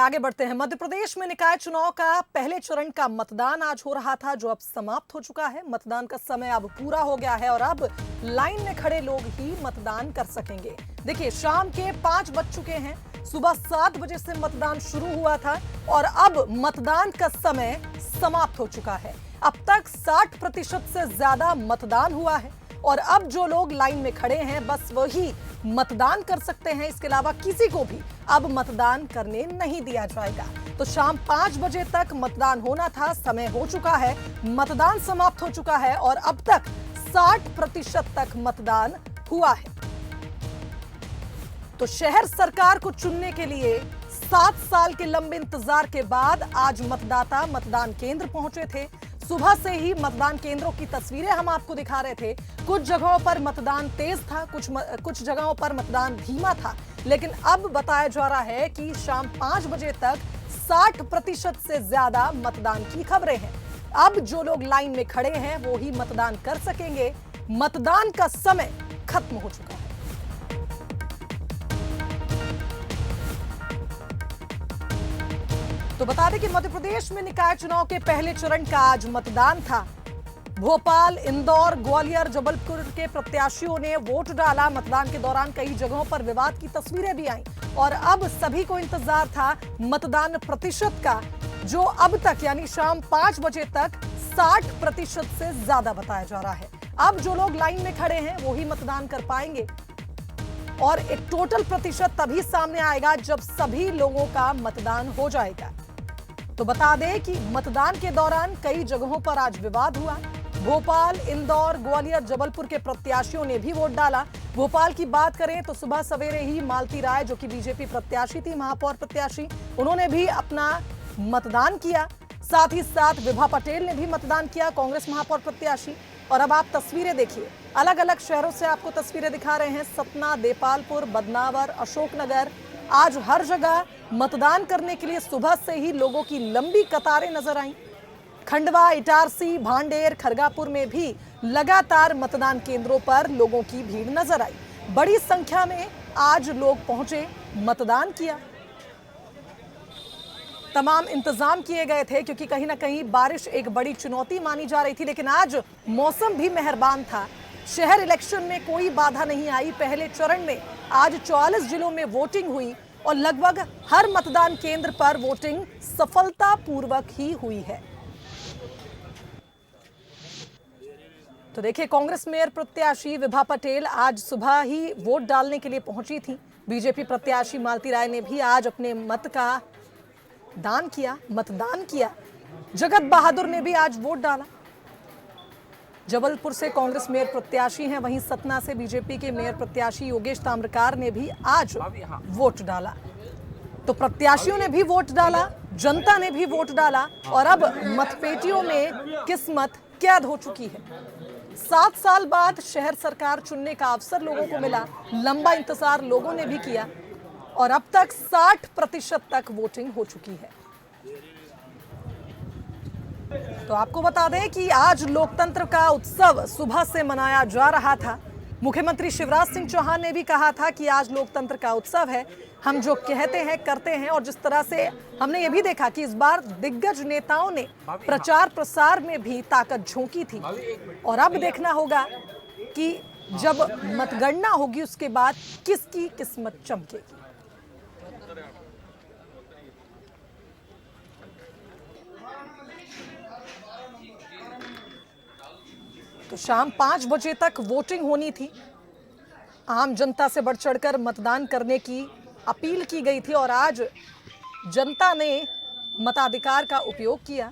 आगे बढ़ते हैं। मध्य प्रदेश में निकाय चुनाव का पहले चरण का मतदान आज हो रहा था, जो अब समाप्त हो चुका है। मतदान का समय अब पूरा हो गया है और अब लाइन में खड़े लोग ही मतदान कर सकेंगे। देखिए, शाम के 5 बज चुके हैं, सुबह 7 बजे से मतदान शुरू हुआ था और अब मतदान का समय समाप्त हो चुका है। अब तक 60% से ज्यादा मतदान हुआ है और अब जो लोग लाइन में खड़े हैं बस वही मतदान कर सकते हैं। इसके अलावा किसी को भी अब मतदान करने नहीं दिया जाएगा। तो शाम 5 बजे तक मतदान होना था, समय हो चुका है, मतदान समाप्त हो चुका है और अब तक 60% तक मतदान हुआ है। तो शहर सरकार को चुनने के लिए 7 साल के लंबे इंतजार के बाद आज मतदाता मतदान केंद्र पहुंचे थे। सुबह से ही मतदान केंद्रों की तस्वीरें हम आपको दिखा रहे थे। कुछ जगहों पर मतदान तेज था, कुछ जगहों पर मतदान धीमा था, लेकिन अब बताया जा रहा है कि शाम 5 बजे तक 60% से ज्यादा मतदान की खबरें हैं। अब जो लोग लाइन में खड़े हैं वो ही मतदान कर सकेंगे। मतदान का समय खत्म हो चुका है। तो बता दें कि मध्य प्रदेश में निकाय चुनाव के पहले चरण का आज मतदान था। भोपाल, इंदौर, ग्वालियर, जबलपुर के प्रत्याशियों ने वोट डाला। मतदान के दौरान कई जगहों पर विवाद की तस्वीरें भी आईं और अब सभी को इंतजार था मतदान प्रतिशत का, जो अब तक यानी शाम 5 बजे तक 60% से ज्यादा बताया जा रहा है। अब जो लोग लाइन में खड़े हैं वो ही मतदान कर पाएंगे और एक टोटल प्रतिशत तभी सामने आएगा जब सभी लोगों का मतदान हो जाएगा। तो बता दें कि मतदान के दौरान कई जगहों पर आज विवाद हुआ। भोपाल, इंदौर, ग्वालियर, जबलपुर के प्रत्याशियों ने भी वोट डाला। भोपाल की बात करें तो सुबह सवेरे ही मालती राय, जो कि बीजेपी प्रत्याशी थी, महापौर प्रत्याशी, उन्होंने भी अपना मतदान किया। साथ ही साथ विभा पटेल ने भी मतदान किया, कांग्रेस महापौर प्रत्याशी। और अब आप तस्वीरें देखिए, अलग अलग शहरों से आपको तस्वीरें दिखा रहे हैं। सतना, देपालपुर, बदनावर, अशोकनगर, आज हर जगह मतदान करने के लिए सुबह से ही लोगों की लंबी कतारें नजर आईं। खंडवा, इटारसी, भांडेर, खरगापुर में भी लगातार मतदान केंद्रों पर लोगों की भीड़ नजर आई। बड़ी संख्या में आज लोग पहुंचे, मतदान किया। तमाम इंतजाम किए गए थे क्योंकि कहीं ना कहीं बारिश एक बड़ी चुनौती मानी जा रही थी, लेकिन आज मौसम भी मेहरबान था। शहर इलेक्शन में कोई बाधा नहीं आई। पहले चरण में आज 44 जिलों में वोटिंग हुई और लगभग हर मतदान केंद्र पर वोटिंग सफलतापूर्वक ही हुई है। तो देखिए, कांग्रेस मेयर प्रत्याशी विभा पटेल आज सुबह ही वोट डालने के लिए पहुंची थी। बीजेपी प्रत्याशी मालती राय ने भी आज अपने मत का मतदान किया। जगत बहादुर ने भी आज वोट डाला। जबलपुर से कांग्रेस मेयर प्रत्याशी हैं, वहीं सतना से बीजेपी के मेयर प्रत्याशी योगेश ताम्रकार ने भी आज वोट डाला। तो प्रत्याशियों ने भी वोट डाला, जनता ने भी वोट डाला और अब मतपेटियों में किस्मत कैद हो चुकी है। 7 साल बाद शहर सरकार चुनने का अवसर लोगों को मिला। लंबा इंतजार लोगों ने भी किया और अब तक 60% तक वोटिंग हो चुकी है। तो आपको बता दें कि आज लोकतंत्र का उत्सव सुबह से मनाया जा रहा था। मुख्यमंत्री शिवराज सिंह चौहान ने भी कहा था कि आज लोकतंत्र का उत्सव है, हम जो कहते हैं करते हैं। और जिस तरह से हमने ये भी देखा कि इस बार दिग्गज नेताओं ने प्रचार प्रसार में भी ताकत झोंकी थी और अब देखना होगा कि जब मतगणना होगी उसके बाद किसकी किस्मत चमकेगी। तो शाम 5 बजे तक वोटिंग होनी थी। आम जनता से बढ़ चढ़कर मतदान करने की अपील की गई थी और आज जनता ने मताधिकार का उपयोग किया।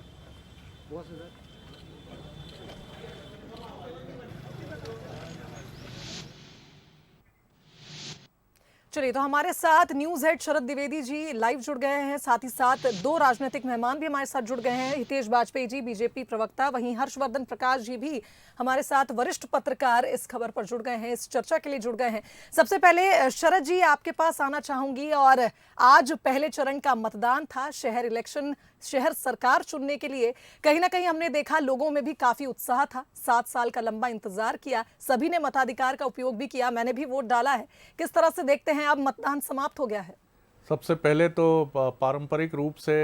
चलिए, तो हमारे साथ न्यूज हेड शरद द्विवेदी जी लाइव जुड़ गए हैं। साथ ही साथ 2 राजनीतिक मेहमान भी हमारे साथ जुड़ गए हैं। हितेश वाजपेयी जी, बीजेपी प्रवक्ता, वहीं हर्षवर्धन प्रकाश जी भी हमारे साथ वरिष्ठ पत्रकार इस खबर पर जुड़ गए हैं, इस चर्चा के लिए जुड़ गए हैं। सबसे पहले शरद जी आपके पास आना चाहूंगी। और आज पहले चरण का मतदान था, शहर सरकार चुनने के लिए। कहीं ना कहीं हमने देखा लोगों में भी काफी उत्साह था। 7 साल का लंबा इंतजार किया, सभी ने मताधिकार का उपयोग भी किया, मैंने भी वोट डाला है। किस तरह से देखते हैं अब मतदान समाप्त हो गया है? सबसे पहले तो पारंपरिक रूप से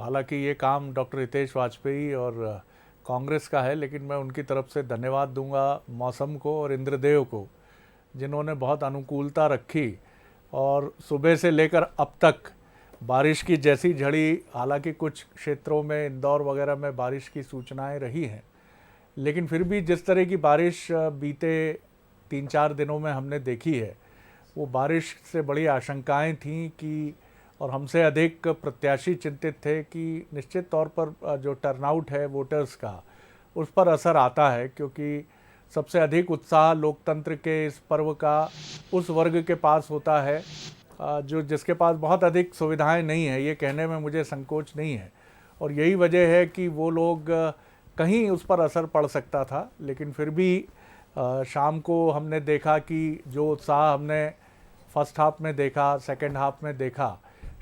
हालांकि ये काम डॉक्टर हितेश वाजपेयी और कांग्रेस का है, लेकिन मैं उनकी तरफ से धन्यवाद दूंगा मौसम को और इंद्रदेव को, जिन्होंने बहुत अनुकूलता रखी और सुबह से लेकर अब तक बारिश की जैसी झड़ी, हालांकि कुछ क्षेत्रों में इंदौर वगैरह में बारिश की सूचनाएं रही हैं, लेकिन फिर भी जिस तरह की बारिश बीते 3-4 दिनों में हमने देखी है, वो बारिश से बड़ी आशंकाएं थीं कि, और हमसे अधिक प्रत्याशी चिंतित थे कि निश्चित तौर पर जो टर्नआउट है वोटर्स का, उस पर असर आता है, क्योंकि सबसे अधिक उत्साह लोकतंत्र के इस पर्व का उस वर्ग के पास होता है जो जिसके पास बहुत अधिक सुविधाएं नहीं है। ये कहने में मुझे संकोच नहीं है, और यही वजह है कि वो लोग कहीं उस पर असर पड़ सकता था। लेकिन फिर भी शाम को हमने देखा कि जो उत्साह हमने फर्स्ट हाफ में देखा, सेकंड हाफ में देखा,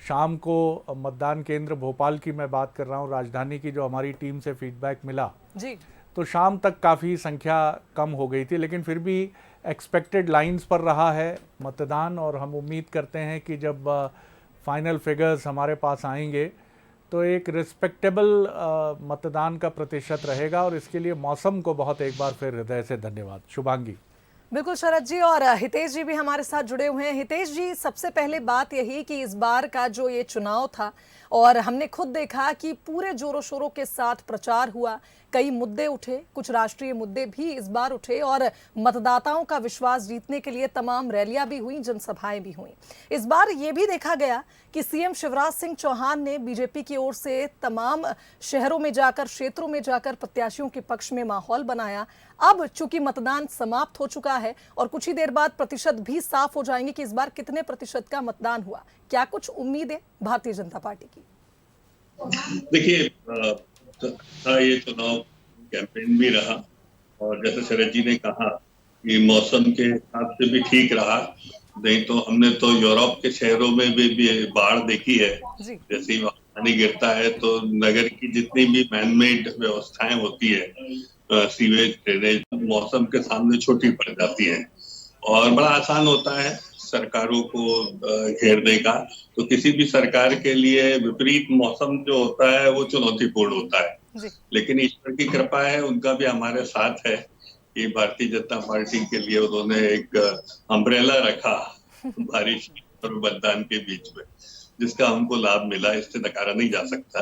शाम को मतदान केंद्र भोपाल की मैं बात कर रहा हूँ, राजधानी की, जो हमारी टीम से फीडबैक मिला जी, तो शाम तक काफ़ी संख्या कम हो गई थी, लेकिन फिर भी एक्सपेक्टेड लाइंस पर रहा है मतदान। और हम उम्मीद करते हैं कि जब फाइनल फिगर्स हमारे पास आएंगे तो एक रिस्पेक्टेबल मतदान का प्रतिशत रहेगा, और इसके लिए मौसम को बहुत एक बार फिर हृदय से धन्यवाद। शुभांगी। बिल्कुल शरद जी, और हितेश जी भी हमारे साथ जुड़े हुए हैं। हितेश जी, सबसे पहले बात यही कि इस बार का जो ये चुनाव था, और हमने खुद देखा कि पूरे जोरों शोरों के साथ प्रचार हुआ, कई मुद्दे उठे, कुछ राष्ट्रीय मुद्दे भी इस बार उठे, और मतदाताओं का विश्वास जीतने के लिए तमाम रैलियां भी हुई, जनसभाएं भी हुई। इस बार ये भी देखा गया कि सीएम शिवराज सिंह चौहान ने बीजेपी की ओर से तमाम शहरों में जाकर, क्षेत्रों में जाकर प्रत्याशियों के पक्ष में माहौल बनाया। अब चूंकि मतदान समाप्त हो चुका है और कुछ ही देर बाद प्रतिशत भी साफ हो जाएंगे कि इस बार कितने प्रतिशत का मतदान हुआ, क्या कुछ उम्मीद है भारतीय जनता पार्टी की? देखिए, ये चुनाव कैंपेन भी रहा, और जैसे शरद जी ने कहा कि मौसम के हिसाब से भी ठीक रहा। नहीं तो हमने तो यूरोप के शहरों में भी बाढ़ देखी है। जैसे ही पानी गिरता है तो नगर की जितनी भी मैनमेड व्यवस्थाएं होती है, सीवेज, ड्रेनेज, मौसम के सामने छोटी पड़ जाती हैं, और बड़ा आसान होता है सरकारों को घेरने का। तो किसी भी सरकार के लिए विपरीत मौसम जो होता है वो चुनौतीपूर्ण होता है, लेकिन ईश्वर की कृपा है, उनका भी हमारे साथ है कि भारतीय जनता पार्टी के लिए उन्होंने एक अम्ब्रेला रखा बारिश और मतदान के बीच में, जिसका हमको लाभ मिला, इससे नकारा नहीं जा सकता।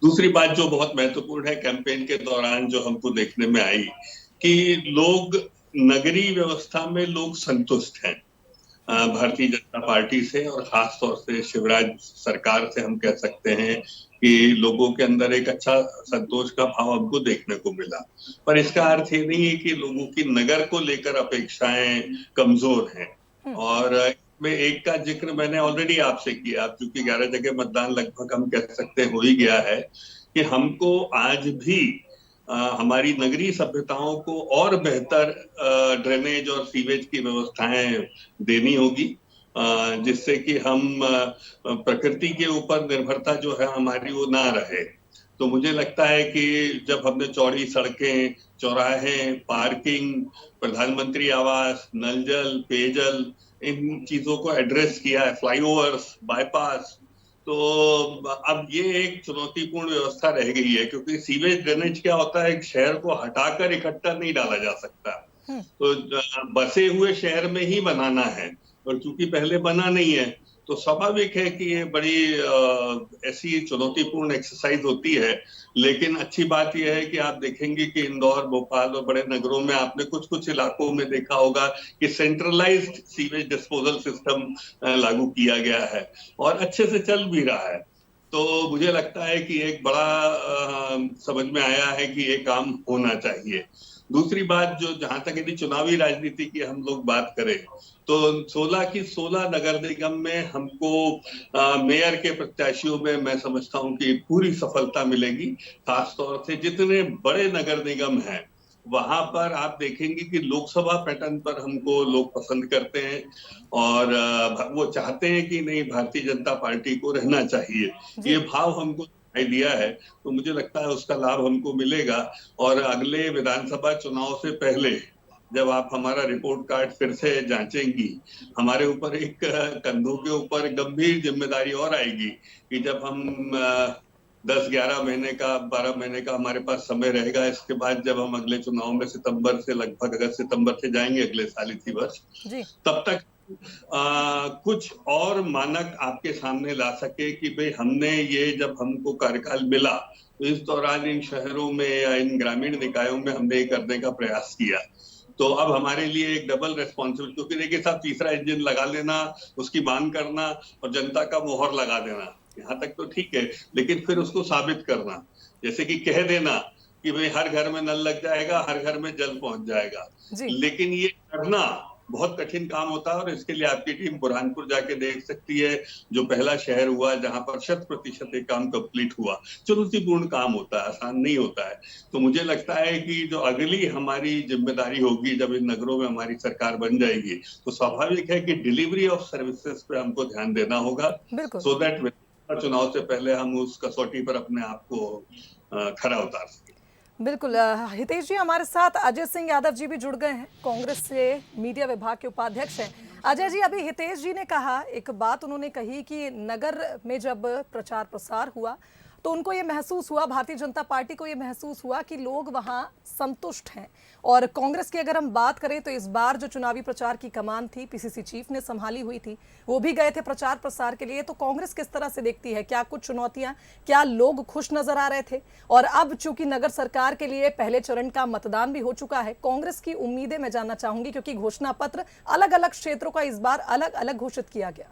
दूसरी बात जो बहुत महत्वपूर्ण है, कैंपेन के दौरान जो हमको देखने में आई कि लोग, नगरीय व्यवस्था में लोग संतुष्ट हैं भारतीय जनता पार्टी से, और खास तौर से शिवराज सरकार से हम कह सकते हैं कि लोगों के अंदर एक अच्छा संतोष का भाव हमको देखने को मिला। पर इसका अर्थ ये नहीं है कि लोगों की नगर को लेकर अपेक्षाएं कमजोर हैं। और में एक का जिक्र मैंने ऑलरेडी आपसे किया, चूंकि 11 जगह मतदान लगभग हम कह सकते हो ही गया है, कि हमको आज भी हमारी नगरीय सभ्यताओं को और बेहतर ड्रेनेज और सीवेज की व्यवस्थाएं देनी होगी, जिससे कि हम प्रकृति के ऊपर निर्भरता जो है हमारी वो ना रहे। तो मुझे लगता है कि जब हमने चौड़ी सड़कें, चौराहे, पार्किंग, प्रधानमंत्री आवास, नल जल, पेयजल, इन चीजों को एड्रेस किया है, फ्लाईओवर्स, बाईपास, तो अब ये एक चुनौतीपूर्ण व्यवस्था रह गई है, क्योंकि सीवेज ड्रेनेज क्या होता है, एक शहर को हटाकर इकट्ठा नहीं डाला जा सकता, तो बसे हुए शहर में ही बनाना है, और क्योंकि पहले बना नहीं है तो स्वाभाविक है कि ये बड़ी ऐसी चुनौतीपूर्ण एक्सरसाइज होती है। लेकिन अच्छी बात यह है कि आप देखेंगे कि इंदौर, भोपाल और बड़े नगरों में आपने कुछ कुछ इलाकों में देखा होगा कि सेंट्रलाइज्ड सीवेज डिस्पोजल सिस्टम लागू किया गया है, और अच्छे से चल भी रहा है। तो मुझे लगता है कि एक बड़ा समझ में आया है कि ये काम होना चाहिए। दूसरी बात, जो जहां तक यदि चुनावी राजनीति की हम लोग बात करें, तो 16 की 16 नगर निगम में हमको मेयर के प्रत्याशियों में मैं समझता हूं कि पूरी सफलता मिलेगी। खासतौर से जितने बड़े नगर निगम हैं वहां पर आप देखेंगे कि लोकसभा पैटर्न पर हमको लोग पसंद करते हैं, और वो चाहते हैं कि नहीं, भारतीय जनता पार्टी को रहना चाहिए, ये भाव हमको दिया है। तो मुझे लगता है उसका लाभ हमको मिलेगा, और अगले विधानसभा चुनाव से पहले जब आप हमारा रिपोर्ट कार्ड फिर से जांचेंगी, हमारे ऊपर एक कंधों के ऊपर गंभीर जिम्मेदारी और आएगी कि जब हम 10-11 महीने का 12 महीने का हमारे पास समय रहेगा, इसके बाद जब हम अगले चुनाव में सितंबर से लगभग अगस्त सितंबर से जाएंगे अगले साल इसी वर्ष, तब तक कुछ और मानक आपके सामने ला सके कि भाई हमने ये जब हमको कार्यकाल मिला तो इस दौरान इन शहरों में या इन ग्रामीण निकायों में हमने ये करने का प्रयास किया। तो अब हमारे लिए एक डबल रेस्पॉन्सिबिलिटी, क्योंकि देखिए साहब, तीसरा इंजन लगा लेना, उसकी मांग करना और जनता का मोहर लगा देना, यहाँ तक तो ठीक है, लेकिन फिर उसको साबित करना, जैसे कि कह देना कि भाई हर घर में नल लग जाएगा, हर घर में जल पहुंच जाएगा, लेकिन ये करना बहुत कठिन काम होता है। और इसके लिए आपकी टीम बुरहानपुर जाके देख सकती है, जो पहला शहर हुआ जहां पर 100% एक काम कंप्लीट हुआ। चुनौतीपूर्ण काम होता है, आसान नहीं होता है। तो मुझे लगता है कि जो अगली हमारी जिम्मेदारी होगी, जब इन नगरों में हमारी सरकार बन जाएगी, तो स्वाभाविक है कि डिलीवरी ऑफ सर्विसेज पे हमको ध्यान देना होगा, सो दैट चुनाव से पहले हम उस कसौटी पर अपने आप को खरा उतार सकें। बिल्कुल। हितेश जी, हमारे साथ अजय सिंह यादव जी भी जुड़ गए हैं, कांग्रेस से मीडिया विभाग के उपाध्यक्ष हैं। अजय जी, अभी हितेश जी ने कहा, एक बात उन्होंने कही कि नगर में जब प्रचार प्रसार हुआ तो उनको ये महसूस हुआ, भारतीय जनता पार्टी को ये महसूस हुआ कि लोग वहां संतुष्ट हैं। और कांग्रेस की अगर हम बात करें तो इस बार जो चुनावी प्रचार की कमान थी, पीसीसी चीफ ने संभाली हुई थी, वो भी गए थे प्रचार प्रसार के लिए। तो कांग्रेस किस तरह से देखती है, क्या कुछ चुनौतियां, क्या लोग खुश नजर आ रहे थे? और अब चूंकि नगर सरकार के लिए पहले चरण का मतदान भी हो चुका है, कांग्रेस की उम्मीदें मैं जानना चाहूंगी, क्योंकि घोषणा पत्र अलग अलग क्षेत्रों का इस बार अलग अलग घोषित किया गया।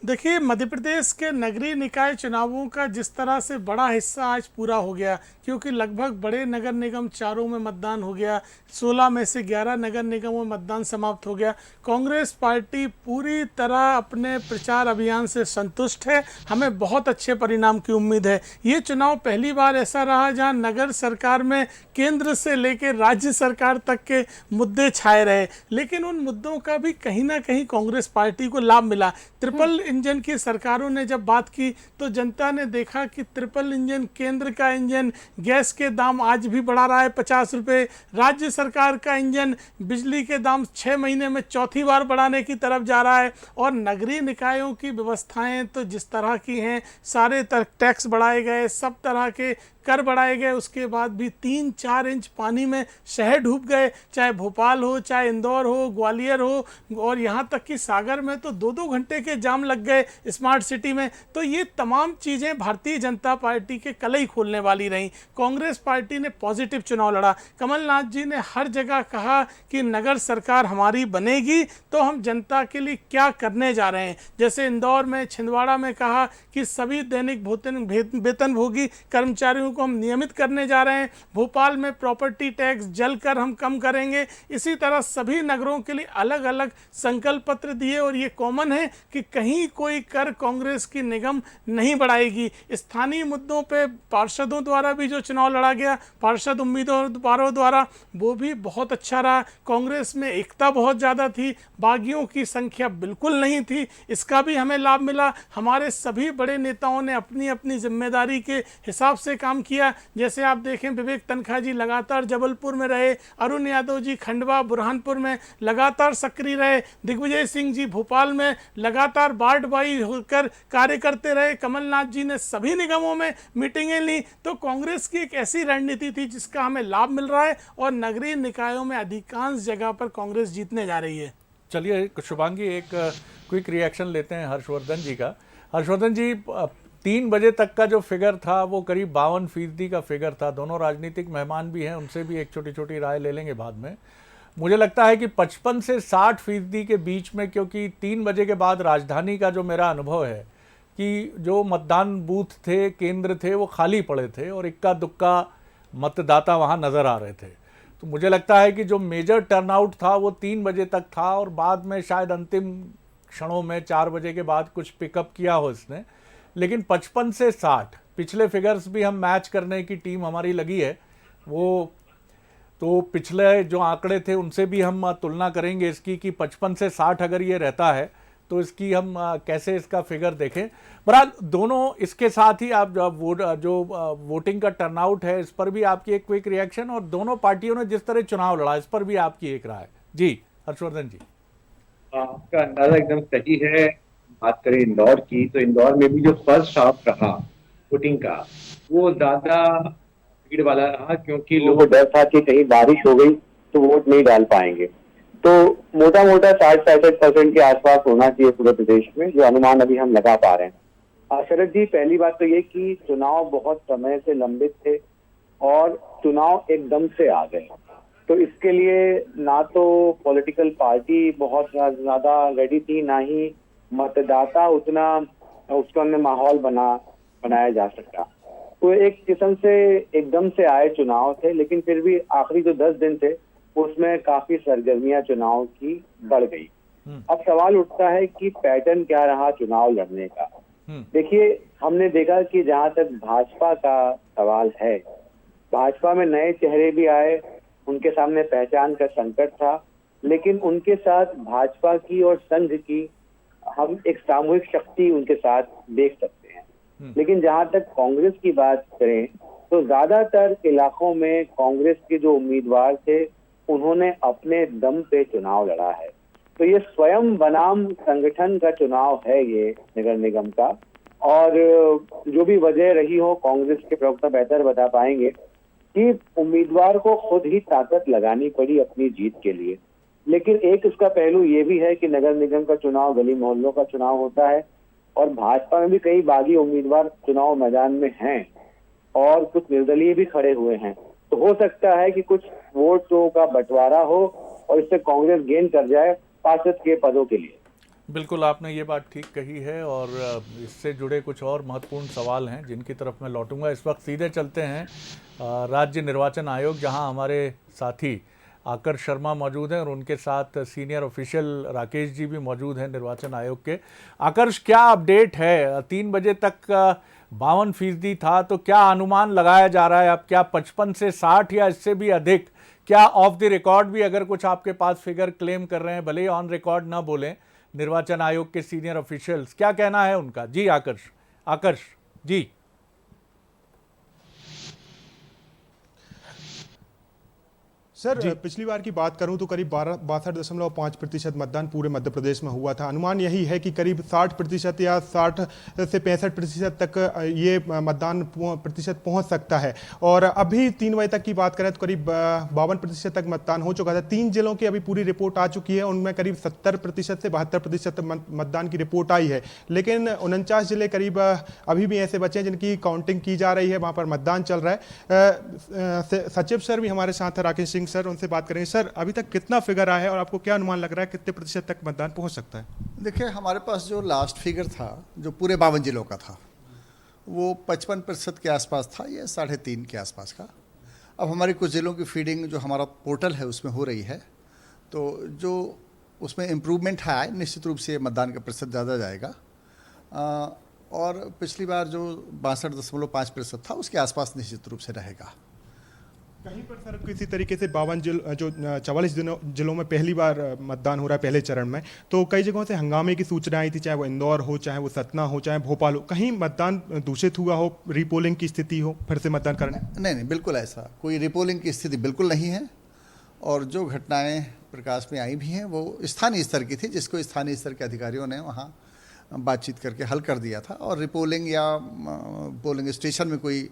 देखिए, मध्य प्रदेश के नगरीय निकाय चुनावों का जिस तरह से बड़ा हिस्सा आज पूरा हो गया, क्योंकि लगभग बड़े नगर निगम चारों में मतदान हो गया, 16 में से 11 नगर निगमों में मतदान समाप्त हो गया। कांग्रेस पार्टी पूरी तरह अपने प्रचार अभियान से संतुष्ट है, हमें बहुत अच्छे परिणाम की उम्मीद है। ये चुनाव पहली बार ऐसा रहा जहां नगर सरकार में केंद्र से लेकर राज्य सरकार तक के मुद्दे छाए रहे, लेकिन उन मुद्दों का भी कहीं ना कहीं कांग्रेस पार्टी को लाभ मिला। ट्रिपल इंजन की सरकारों ने जब बात की तो जनता ने देखा कि ट्रिपल इंजन, केंद्र का इंजन गैस के दाम आज भी बढ़ा रहा है 50 रुपये, राज्य सरकार का इंजन बिजली के दाम 6 महीने में चौथी बार बढ़ाने की तरफ जा रहा है, और नगरीय निकायों की व्यवस्थाएं तो जिस तरह की हैं, सारे टैक्स बढ़ाए गए, सब तरह के कर बढ़ाए गए, उसके बाद भी 3-4 इंच पानी में शहर डूब गए, चाहे भोपाल हो, चाहे इंदौर हो, ग्वालियर हो, और यहाँ तक कि सागर में तो 2-2 घंटे के जाम लग गए स्मार्ट सिटी में। तो ये तमाम चीज़ें भारतीय जनता पार्टी के कलई खोलने वाली रहीं। कांग्रेस पार्टी ने पॉजिटिव चुनाव लड़ा। कमलनाथ जी ने हर जगह कहा कि नगर सरकार हमारी बनेगी तो हम जनता के लिए क्या करने जा रहे हैं। जैसे इंदौर में, छिंदवाड़ा में कहा कि सभी दैनिक वेतनभोगी कर्मचारियों को हम नियमित करने जा रहे हैं। भोपाल में प्रॉपर्टी टैक्स जलकर हम कम करेंगे। इसी तरह सभी नगरों के लिए अलग अलग संकल्प पत्र दिए, और ये कॉमन है कि कहीं कोई कर कांग्रेस की निगम नहीं बढ़ाएगी। स्थानीय मुद्दों पे पार्षदों द्वारा भी जो चुनाव लड़ा गया, पार्षद उम्मीदवारों द्वारा, वो भी बहुत अच्छा रहा। कांग्रेस में एकता बहुत ज़्यादा थी, बागियों की संख्या बिल्कुल नहीं थी, इसका भी हमें लाभ मिला। हमारे सभी बड़े नेताओं ने अपनी अपनी जिम्मेदारी के हिसाब से काम किया। जैसे आप देखें, विवेक तनखा जी लगातार जबलपुर में रहे, अरुण यादव जी खंडवा बुरहानपुर में लगातार सक्रिय रहे, दिग्विजय सिंह जी भोपाल में लगातार वार्ड बाई होकर कार्य करते रहे, कमलनाथ जी ने सभी निगमों में मीटिंगें ली। तो कांग्रेस की एक ऐसी रणनीति थी जिसका हमें लाभ मिल रहा है, और नगरीय निकायों में अधिकांश जगह पर कांग्रेस जीतने जा रही है। चलिए शुभांगी, एक क्विक रिएक्शन लेते हैं हर्षवर्धन जी का। हर्षवर्धन जी, 3 बजे तक का जो फिगर था वो करीब 52% का फिगर था। दोनों राजनीतिक मेहमान भी हैं, उनसे भी एक छोटी छोटी राय ले लेंगे बाद में। मुझे लगता है कि 55 से 60% के बीच में, क्योंकि 3 बजे के बाद राजधानी का जो मेरा अनुभव है कि जो मतदान बूथ थे, केंद्र थे, वो खाली पड़े थे और इक्का दुक्का मतदाता वहाँ नज़र आ रहे थे। तो मुझे लगता है कि जो मेजर टर्नआउट था वो 3 बजे तक था, और बाद में शायद अंतिम क्षणों में 4 बजे के बाद कुछ पिकअप किया हो इसने। लेकिन 55 से 60 पिछले फिगर्स भी हम मैच करने की टीम हमारी लगी है, वो तो पिछले जो आंकड़े थे उनसे भी हम तुलना करेंगे इसकी कि 55 से 60 अगर ये रहता है तो इसकी हम कैसे इसका फिगर देखें। बहरहाल दोनों, इसके साथ ही आप जो वोटिंग का टर्नआउट है इस पर भी आपकी एक क्विक रिएक्शन, और दोनों पार्टियों ने जिस तरह चुनाव लड़ा इस पर भी आपकी एक राय। जी हर्षवर्धन जी। आपका अंदाजा एकदम सही है। बात करें इंदौर की, तो इंदौर में भी जो फर्स्ट हाफ रहा वोटिंग का, वो ज्यादा भीड़ वाला रहा, क्योंकि लोगों को डर था कि कहीं बारिश हो गई तो वोट नहीं डाल पाएंगे। तो मोटा मोटा 60-65% के आसपास होना चाहिए पूरे प्रदेश में, जो अनुमान अभी हम लगा पा रहे हैं। शरद जी, पहली बात तो ये कि चुनाव बहुत समय से लंबित थे और चुनाव एकदम से आ गए, तो इसके लिए ना तो पॉलिटिकल पार्टी बहुत ज्यादा रेडी थी, ना ही मतदाता उतना उसका में माहौल बनाया जा सकता। तो एक किस्म से एकदम से आए चुनाव थे, लेकिन फिर भी आखिरी जो 10 दिन थे उसमें काफी सरगर्मियां चुनाव की बढ़ गई। अब सवाल उठता है कि पैटर्न क्या रहा चुनाव लड़ने का। देखिए, हमने देखा कि जहां तक भाजपा का सवाल है, भाजपा में नए चेहरे भी आए, उनके सामने पहचान का संकट था, लेकिन उनके साथ भाजपा की और संघ की हम एक सामूहिक शक्ति उनके साथ देख सकते हैं। लेकिन जहां तक कांग्रेस की बात करें, तो ज्यादातर इलाकों में कांग्रेस के जो उम्मीदवार थे उन्होंने अपने दम पे चुनाव लड़ा है। तो ये स्वयं बनाम संगठन का चुनाव है ये नगर निगम का, और जो भी वजह रही हो, कांग्रेस के प्रवक्ता बेहतर बता पाएंगे कि उम्मीदवार को खुद ही ताकत लगानी पड़ी अपनी जीत के लिए। लेकिन एक इसका पहलू ये भी है कि नगर निगम का चुनाव गली मोहल्लों का चुनाव होता है, और भाजपा में भी कई बागी उम्मीदवार चुनाव मैदान में हैं और कुछ निर्दलीय भी खड़े हुए हैं। तो हो सकता है कि कुछ वोटों का बंटवारा हो और इससे कांग्रेस गेन कर जाए पार्षद के पदों के लिए। बिल्कुल, आपने ये बात ठीक कही है, और इससे जुड़े कुछ और महत्वपूर्ण सवाल हैं जिनकी तरफ मैं लौटूंगा। इस वक्त सीधे चलते हैं राज्य निर्वाचन आयोग, जहां हमारे साथी आकर्ष शर्मा मौजूद हैं और उनके साथ सीनियर ऑफिशियल राकेश जी भी मौजूद हैं निर्वाचन आयोग के। आकर्ष, क्या अपडेट है? 3 बजे तक 52% था, तो क्या अनुमान लगाया जा रहा है अब? क्या 55 से 60 या इससे भी अधिक? क्या ऑफ द रिकॉर्ड भी अगर कुछ आपके पास फिगर क्लेम कर रहे हैं, भले ही ऑन रिकॉर्ड ना बोलें, निर्वाचन आयोग के सीनियर ऑफिशियल्स, क्या कहना है उनका? जी आकर्ष जी। सर, पिछली बार की बात करूं तो करीब 62.5% मतदान पूरे मध्य प्रदेश में हुआ था। अनुमान यही है कि करीब 60% या 60 से 65% तक ये मतदान प्रतिशत पहुंच सकता है। और अभी 3 बजे तक की बात करें तो करीब 52% तक मतदान हो चुका था। 3 जिलों की अभी पूरी रिपोर्ट आ चुकी है, उनमें करीब 70% से 72% मतदान की रिपोर्ट आई है। लेकिन 49 जिले करीब अभी भी ऐसे बचे हैं जिनकी काउंटिंग की जा रही है, वहां पर मतदान चल रहा है। सचिव सर भी हमारे साथ है, राकेश सिंह सर, उनसे बात करेंगे। सर, अभी तक कितना फिगर आया है और आपको क्या अनुमान लग रहा है कितने प्रतिशत तक मतदान पहुंच सकता है? देखिए, हमारे पास जो लास्ट फिगर था जो पूरे 52 जिलों का था, वो 55% के आसपास था या 3.5 के आसपास का। अब हमारी कुछ जिलों की फीडिंग जो हमारा पोर्टल है उसमें हो रही है, तो जो उसमें इम्प्रूवमेंट है, निश्चित रूप से मतदान का प्रतिशत ज़्यादा जाएगा। और पिछली बार जो 62.5% था उसके आसपास निश्चित रूप से रहेगा। कहीं पर सर किसी तरीके से 44 जिलों में पहली बार मतदान हो रहा है पहले चरण में, तो कई जगहों से हंगामे की सूचना आई थी, चाहे वो इंदौर हो, चाहे वो सतना हो, चाहे भोपाल हो। कहीं मतदान दूषित हुआ हो, रीपोलिंग की स्थिति हो, फिर से मतदान करने? नहीं, बिल्कुल ऐसा कोई रीपोलिंग की स्थिति बिल्कुल नहीं है। और जो घटनाएं प्रकाश में आई भी हैं वो स्थानीय स्तर की थी, जिसको स्थानीय स्तर के अधिकारियों ने वहाँ बातचीत करके हल कर दिया था। और रीपोलिंग या पोलिंग स्टेशन में कोई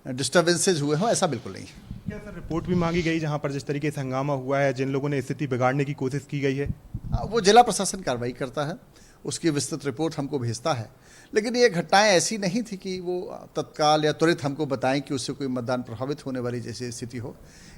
डिस्टर्बेंसेज हुए हो, ऐसा बिल्कुल नहीं है। क्या सर रिपोर्ट भी मांगी गई जहां पर जिस तरीके से हंगामा हुआ है, जिन लोगों ने स्थिति बिगाड़ने की कोशिश की गई है? वो जिला प्रशासन कार्रवाई करता है, उसकी विस्तृत रिपोर्ट हमको भेजता है। लेकिन ये घटनाएं ऐसी नहीं थी कि वो तत्काल या तुरंत हमको बताएं कि उससे कोई मतदान प्रभावित होने वाली जैसी स्थिति हो।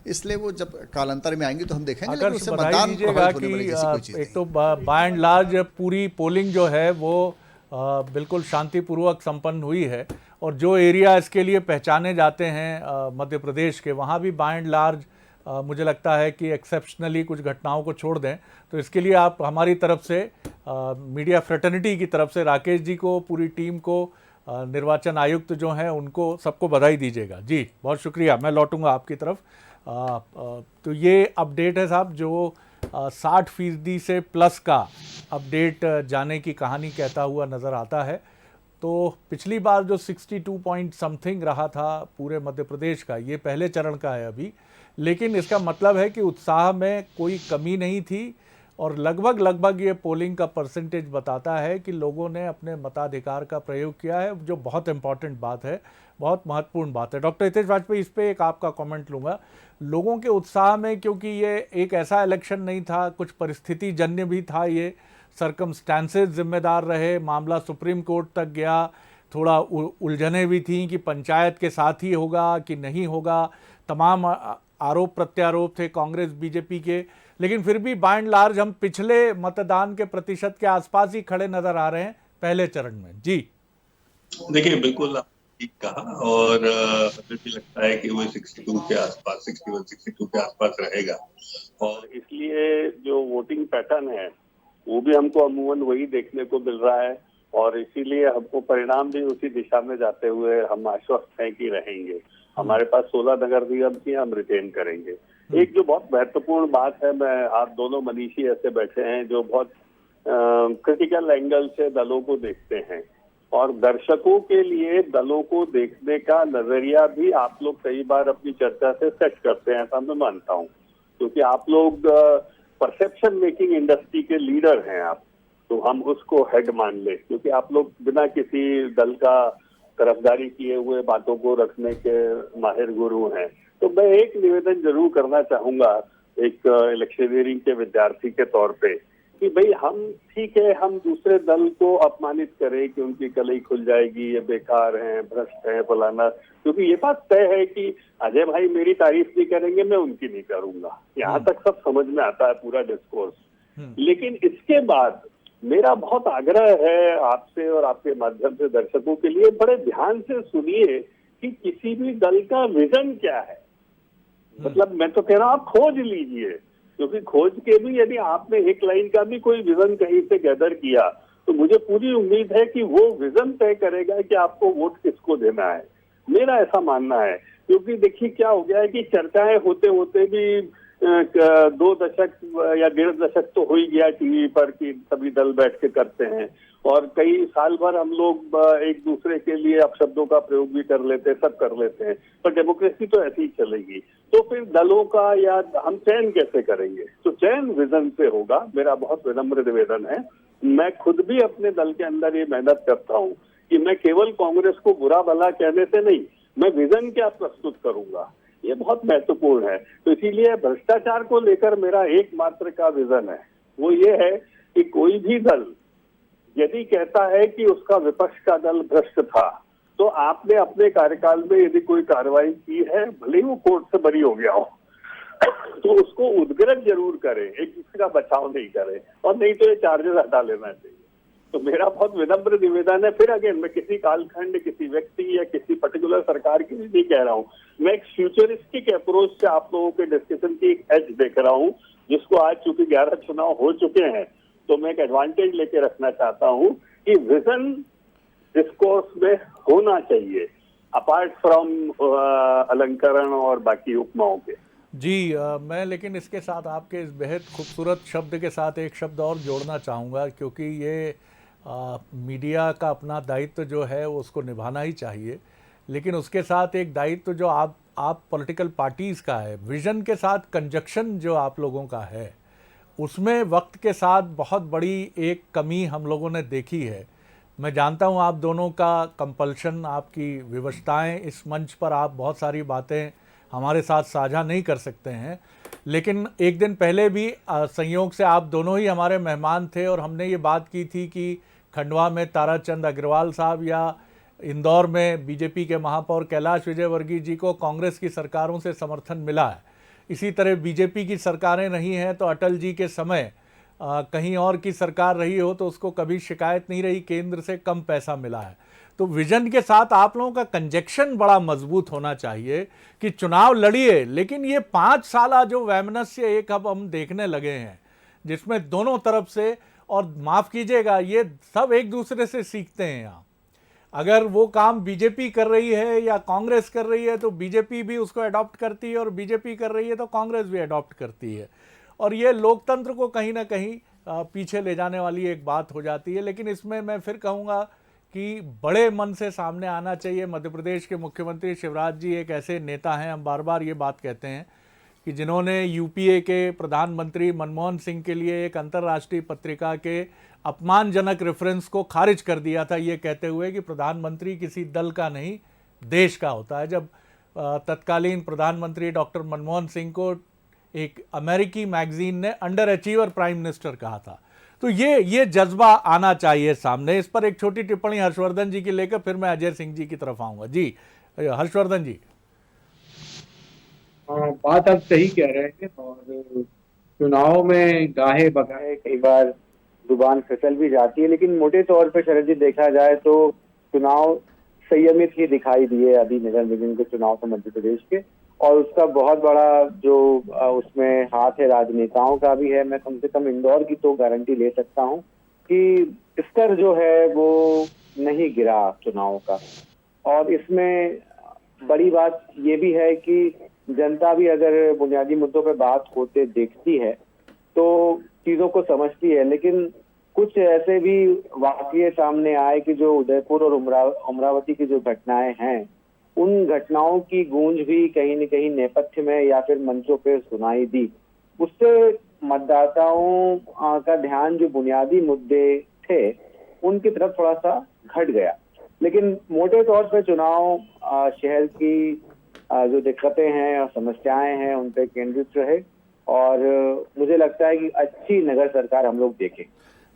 इसलिए वो जब कालांतर में आएंगे तो हम देखेंगे, लेकिन उससे मतदान प्रभावित होने वाली जैसी कोई चीज़ नहीं। एक तो बाय एंड लार्ज पूरी पोलिंग जो है वो बिल्कुल शांतिपूर्वक संपन्न हुई है, और जो एरिया इसके लिए पहचाने जाते हैं मध्य प्रदेश के, वहाँ भी बाय एंड लार्ज मुझे लगता है कि एक्सेप्शनली कुछ घटनाओं को छोड़ दें तो इसके लिए आप हमारी तरफ से मीडिया फ्रेटर्निटी की तरफ से राकेश जी को, पूरी टीम को, निर्वाचन आयुक्त जो हैं उनको सबको बधाई दीजिएगा। जी बहुत शुक्रिया, मैं लौटूंगा आपकी तरफ। तो ये अपडेट है साहब, जो 60% से प्लस का अपडेट जाने की कहानी कहता हुआ नज़र आता है। तो पिछली बार जो 62 पॉइंट समथिंग रहा था पूरे मध्य प्रदेश का, ये पहले चरण का है अभी, लेकिन इसका मतलब है कि उत्साह में कोई कमी नहीं थी और लगभग ये पोलिंग का परसेंटेज बताता है कि लोगों ने अपने मताधिकार का प्रयोग किया है, जो बहुत इंपॉर्टेंट बात है, बहुत महत्वपूर्ण बात है। डॉक्टर हितेश वाजपेयी, इस पर एक आपका कमेंट लूँगा। लोगों के उत्साह में, क्योंकि ये एक ऐसा इलेक्शन नहीं था, कुछ परिस्थिति जन्य भी था, ये सर्कमस्टांसेस जिम्मेदार रहे, मामला सुप्रीम कोर्ट तक गया, थोड़ा उलझने भी थी कि पंचायत के साथ ही होगा कि नहीं होगा, तमाम आरोप प्रत्यारोप थे कांग्रेस बीजेपी के, लेकिन फिर भी बाय एंड लार्ज हम पिछले मतदान के प्रतिशत के आसपास ही खड़े नजर आ रहे हैं पहले चरण में। जी देखिए, बिल्कुल ठीक कहा, और मुझे भी लगता है कि वो 62 के आसपास, 61 62 के आसपास रहेगा, और इसलिए जो वोटिंग पैटर्न है वो भी हमको अमूमन वही देखने को मिल रहा है, और इसीलिए हमको परिणाम भी उसी दिशा में जाते हुए हम आश्वस्त हैं कि रहेंगे। हमारे पास 16 नगर निगम की हम रिटेन करेंगे। एक जो बहुत महत्वपूर्ण बात है, मैं आप दोनों मनीषी ऐसे बैठे हैं जो बहुत क्रिटिकल एंगल से दलों को देखते हैं, और दर्शकों के लिए दलों को देखने का नजरिया भी आप लोग कई बार अपनी चर्चा से सेट करते हैं, ऐसा मैं मानता हूँ, क्योंकि आप लोग परसेप्शन मेकिंग इंडस्ट्री के लीडर हैं आप, तो हम उसको हेड मान ले, क्योंकि आप लोग बिना किसी दल का तरफदारी किए हुए बातों को रखने के माहिर गुरु हैं। तो मैं एक निवेदन जरूर करना चाहूंगा एक इलेक्शनियरिंग के विद्यार्थी के तौर पे, कि भाई हम ठीक है, हम दूसरे दल को अपमानित करें कि उनकी कलई खुल जाएगी, ये बेकार हैं, भ्रष्ट हैं, फलाना, क्योंकि ये बात तय है कि अजय भाई मेरी तारीफ नहीं करेंगे, मैं उनकी नहीं करूंगा, यहाँ तक सब समझ में आता है पूरा डिस्कोर्स। लेकिन इसके बाद मेरा बहुत आग्रह है आपसे और आपके माध्यम से दर्शकों के लिए, बड़े ध्यान से सुनिए कि किसी भी दल का विजन क्या है। मतलब मैं तो कह रहा हूं आप खोज लीजिए, क्योंकि खोज के भी यदि आपने एक लाइन का भी कोई विजन कहीं से गैदर किया तो मुझे पूरी उम्मीद है कि वो विजन तय करेगा कि आपको वोट किसको देना है। मेरा ऐसा मानना है, क्योंकि देखिए क्या हो गया है कि चर्चाएं होते होते भी 2 दशक या 1.5 दशक तो हो ही गया टीवी पर कि सभी दल बैठ के करते हैं, और कई साल भर हम लोग एक दूसरे के लिए अपशब्दों का प्रयोग भी कर लेते हैं, सब कर लेते हैं, पर डेमोक्रेसी तो ऐसी ही चलेगी। तो फिर दलों का या हम चयन कैसे करेंगे? तो चयन विजन से होगा, मेरा बहुत विनम्र निवेदन है। मैं खुद भी अपने दल के अंदर ये मेहनत करता हूँ कि मैं केवल कांग्रेस को बुरा भला कहने से नहीं, मैं विजन क्या प्रस्तुत करूंगा, ये बहुत महत्वपूर्ण है। तो इसीलिए भ्रष्टाचार को लेकर मेरा एकमात्र का विजन है, वो ये है कि कोई भी दल यदि कहता है कि उसका विपक्ष का दल भ्रष्ट था, तो आपने अपने कार्यकाल में यदि कोई कार्रवाई की है, भले ही वो कोर्ट से बरी हो गया हो, तो उसको उद्ग्रह जरूर करें, एक दूसरे का बचाव नहीं करें, और नहीं तो ये चार्जेस हटा लेना चाहिए। तो मेरा बहुत विनम्र निवेदन है। फिर अगेन मैं किसी कालखंड, किसी व्यक्ति या किसी पर्टिकुलर सरकार की नहीं कह रहा हूँ, मैं एक फ्यूचरिस्टिक अप्रोच से आप लोगों के डिस्कशन की एक एज देख रहा हूँ, जिसको आज चूंकि 11 चुनाव हो चुके हैं, तो मैं एक एडवांटेज लेके रखना चाहता हूँ कि विजन डिस्कोर्स में होना चाहिए, अपार्ट फ्रॉम अलंकरण और बाकी उपमाओं के। जी मैं लेकिन इसके साथ आपके इस बेहद खूबसूरत शब्द के साथ एक शब्द और जोड़ना चाहूँगा, क्योंकि ये मीडिया का अपना दायित्व जो है वो उसको निभाना ही चाहिए, लेकिन उसके साथ एक दायित्व जो आप पॉलिटिकल पार्टीज़ का है, विज़न के साथ कंजक्शन जो आप लोगों का है, उसमें वक्त के साथ बहुत बड़ी एक कमी हम लोगों ने देखी है। मैं जानता हूँ आप दोनों का कंपल्शन, आपकी विवशताएं, इस मंच पर आप बहुत सारी बातें हमारे साथ साझा नहीं कर सकते हैं, लेकिन एक दिन पहले भी संयोग से आप दोनों ही हमारे मेहमान थे और हमने ये बात की थी कि खंडवा में ताराचंद अग्रवाल साहब या इंदौर में बीजेपी के महापौर कैलाश विजयवर्गीय जी को कांग्रेस की सरकारों से समर्थन मिला है। इसी तरह बीजेपी की सरकारें रही हैं तो अटल जी के समय कहीं और की सरकार रही हो तो उसको कभी शिकायत नहीं रही, केंद्र से कम पैसा मिला है। तो विजन के साथ आप लोगों का कंजक्शन बड़ा मजबूत होना चाहिए कि चुनाव लड़िए, लेकिन ये 5 साल जो वैमनस्य एक अब हम देखने लगे हैं, जिसमें दोनों तरफ से, और माफ़ कीजिएगा ये सब एक दूसरे से सीखते हैं यहाँ। अगर वो काम बीजेपी कर रही है या कांग्रेस कर रही है तो बीजेपी भी उसको अडॉप्ट करती है, और बीजेपी कर रही है तो कांग्रेस भी अडॉप्ट करती है, और ये लोकतंत्र को कहीं ना कहीं पीछे ले जाने वाली एक बात हो जाती है। लेकिन इसमें मैं फिर कहूँगा कि बड़े मन से सामने आना चाहिए। मध्य प्रदेश के मुख्यमंत्री शिवराज जी एक ऐसे नेता हैं, हम बार बार ये बात कहते हैं कि जिन्होंने यूपीए के प्रधानमंत्री मनमोहन सिंह के लिए एक अंतर्राष्ट्रीय पत्रिका के अपमानजनक रेफरेंस को खारिज कर दिया था, ये कहते हुए कि प्रधानमंत्री किसी दल का नहीं देश का होता है। जब तत्कालीन प्रधानमंत्री डॉक्टर मनमोहन सिंह को एक अमेरिकी मैगजीन ने अंडर अचीवर प्राइम मिनिस्टर कहा था। तो ये जज्बा आना चाहिए सामने। इस पर एक छोटी टिप्पणी हर्षवर्धन जी की लेकर फिर मैं अजय सिंह जी की तरफ आऊंगा। जी हर्षवर्धन जी। बात आप सही कह रहे हैं, और चुनाव में गाहे बगाहे कई बार जुबान फिसल भी जाती है, लेकिन मोटे तौर पर शरद जी देखा जाए तो चुनाव संयमित ही दिखाई दिए अभी नगर निगम के चुनाव तो मध्य प्रदेश के, और उसका बहुत बड़ा जो उसमें हाथ है राजनेताओं का भी है। मैं कम से कम इंदौर की तो गारंटी ले सकता हूं कि स्तर जो है वो नहीं गिरा चुनाव का। और इसमें बड़ी बात ये भी है कि जनता भी अगर बुनियादी मुद्दों पर बात होते देखती है तो चीजों को समझती है, लेकिन कुछ ऐसे भी वाकये सामने आए कि जो उदयपुर और अमरावती की जो घटनाएं हैं, उन घटनाओं की गूंज भी कहीं न कहीं नेपथ्य में या फिर मंचों पे सुनाई दी। उससे मतदाताओं का ध्यान जो बुनियादी मुद्दे थे उनकी तरफ थोड़ा सा घट गया। लेकिन मोटे तौर पे चुनाव शहर की जो दिक्कतें हैं और समस्याएं हैं उन पे केंद्रित रहे, और मुझे लगता है कि अच्छी नगर सरकार हम लोग देखें।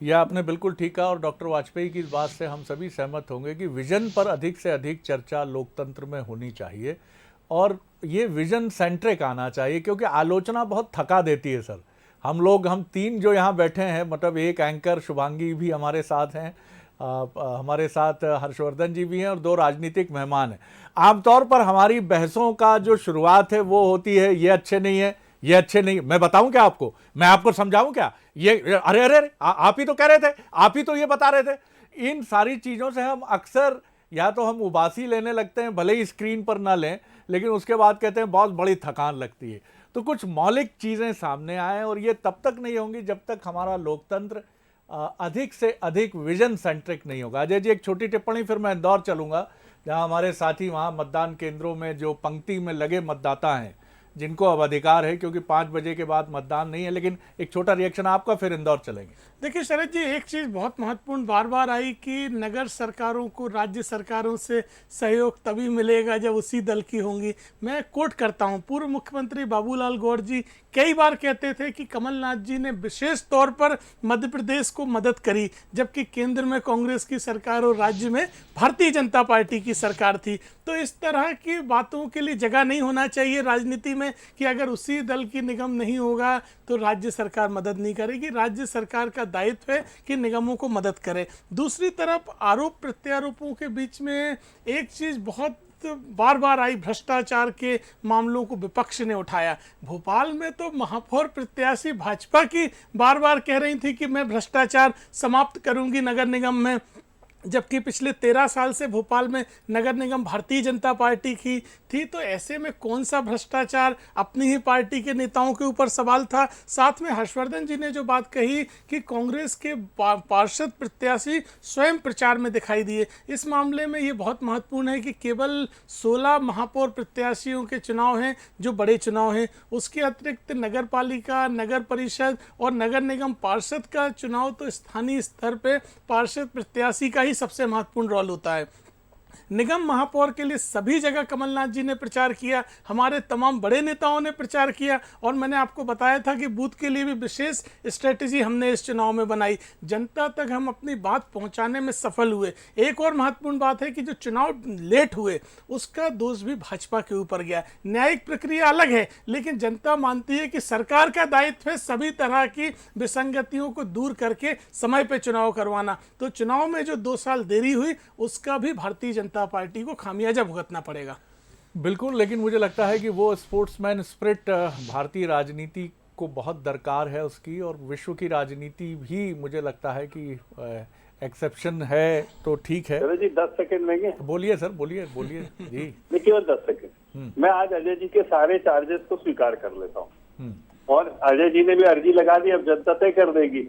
यह आपने बिल्कुल ठीक कहा, और डॉक्टर वाजपेयी की इस बात से हम सभी सहमत होंगे कि विजन पर अधिक से अधिक चर्चा लोकतंत्र में होनी चाहिए, और ये विजन सेंट्रिक आना चाहिए, क्योंकि आलोचना बहुत थका देती है सर। हम तीन जो यहाँ बैठे हैं, मतलब एक एंकर शुभांगी भी हमारे साथ हैं, हमारे साथ हर्षवर्धन जी भी हैं, और दो राजनीतिक मेहमान हैं। आमतौर पर हमारी बहसों का जो शुरुआत है वो होती है ये अच्छे नहीं है, ये अच्छे नहीं। मैं बताऊं क्या आपको, मैं आपको समझाऊं क्या, ये अरे अरे अरे आप ही तो कह रहे थे, आप ही तो ये बता रहे थे। इन सारी चीज़ों से हम अक्सर या तो हम उबासी लेने लगते हैं, भले ही स्क्रीन पर ना लें, लेकिन उसके बाद कहते हैं बहुत बड़ी थकान लगती है। तो कुछ मौलिक चीज़ें सामने आएँ, और ये तब तक नहीं होंगी जब तक हमारा लोकतंत्र अधिक से अधिक विजन सेंट्रिक नहीं होगा। अजय जी एक छोटी टिप्पणी, फिर मैं इंदौर चलूँगा, जहाँ हमारे साथी वहाँ मतदान केंद्रों में जो पंक्ति में लगे मतदाता हैं, जिनको अब अधिकार है क्योंकि 5 बजे के बाद मतदान नहीं है। लेकिन एक छोटा रिएक्शन आपका, फिर इंदौर चलेंगे। देखिए शरद जी, एक चीज़ बहुत महत्वपूर्ण बार बार आई कि नगर सरकारों को राज्य सरकारों से सहयोग तभी मिलेगा जब उसी दल की होंगी। मैं कोट करता हूं, पूर्व मुख्यमंत्री बाबूलाल गौर जी कई बार कहते थे कि कमलनाथ जी ने विशेष तौर पर मध्य प्रदेश को मदद करी, जबकि केंद्र में कांग्रेस की सरकार और राज्य में भारतीय जनता पार्टी की सरकार थी। तो इस तरह की बातों के लिए जगह नहीं होना चाहिए राजनीति में कि अगर उसी दल की निगम नहीं होगा तो राज्य सरकार मदद नहीं करेगी। राज्य सरकार का दायित्व है कि निगमों को मदद करे। दूसरी तरफ आरोप प्रत्यारोपों के बीच में एक चीज़ बहुत बार बार आई, भ्रष्टाचार के मामलों को विपक्ष ने उठाया। भोपाल में तो महापौर प्रत्याशी भाजपा की बार बार कह रही थी कि मैं भ्रष्टाचार समाप्त करूंगी नगर निगम में, जबकि पिछले 13 साल से भोपाल में नगर निगम भारतीय जनता पार्टी की थी। तो ऐसे में कौन सा भ्रष्टाचार अपनी ही पार्टी के नेताओं के ऊपर सवाल था। साथ में हर्षवर्धन जी ने जो बात कही कि कांग्रेस के पार्षद प्रत्याशी स्वयं प्रचार में दिखाई दिए, इस मामले में ये बहुत महत्वपूर्ण है कि केवल 16 महापौर प्रत्याशियों के चुनाव हैं जो बड़े चुनाव हैं, उसके अतिरिक्त नगर पालिका, नगर परिषद और नगर निगम पार्षद का चुनाव तो स्थानीय स्तर पर पार्षद प्रत्याशी का सबसे महत्वपूर्ण रोल होता है। निगम महापौर के लिए सभी जगह कमलनाथ जी ने प्रचार किया, हमारे तमाम बड़े नेताओं ने प्रचार किया, और मैंने आपको बताया था कि बूथ के लिए भी विशेष स्ट्रेटेजी हमने इस चुनाव में बनाई। जनता तक हम अपनी बात पहुंचाने में सफल हुए। एक और महत्वपूर्ण बात है कि जो चुनाव लेट हुए उसका दोष भी भाजपा के ऊपर गया। न्यायिक प्रक्रिया अलग है, लेकिन जनता मानती है कि सरकार का दायित्व है सभी तरह की विसंगतियों को दूर करके समय पर चुनाव करवाना। तो चुनाव में जो 2 साल देरी हुई उसका भी भारतीय जनता पार्टी को खामियाजा भुगतना पड़ेगा। बिल्कुल, लेकिन मुझे लगता है कि वो स्पोर्ट्समैन स्पिरिट भारतीय राजनीति को बहुत दरकार है उसकी, और विश्व की राजनीति भी मुझे लगता है कि एक्सेप्शन है तो ठीक है। चलो जी 10 सेकंड लेंगे। बोलिए सर, बोलिए जी। नहीं, केवल 10 सेकंड। मैं आज अजय जी के सारे चार्जेस को स्वीकार कर लेता हूँ, और अजय जी ने भी अर्जी लगा दी, अब जनता तय कर देगी,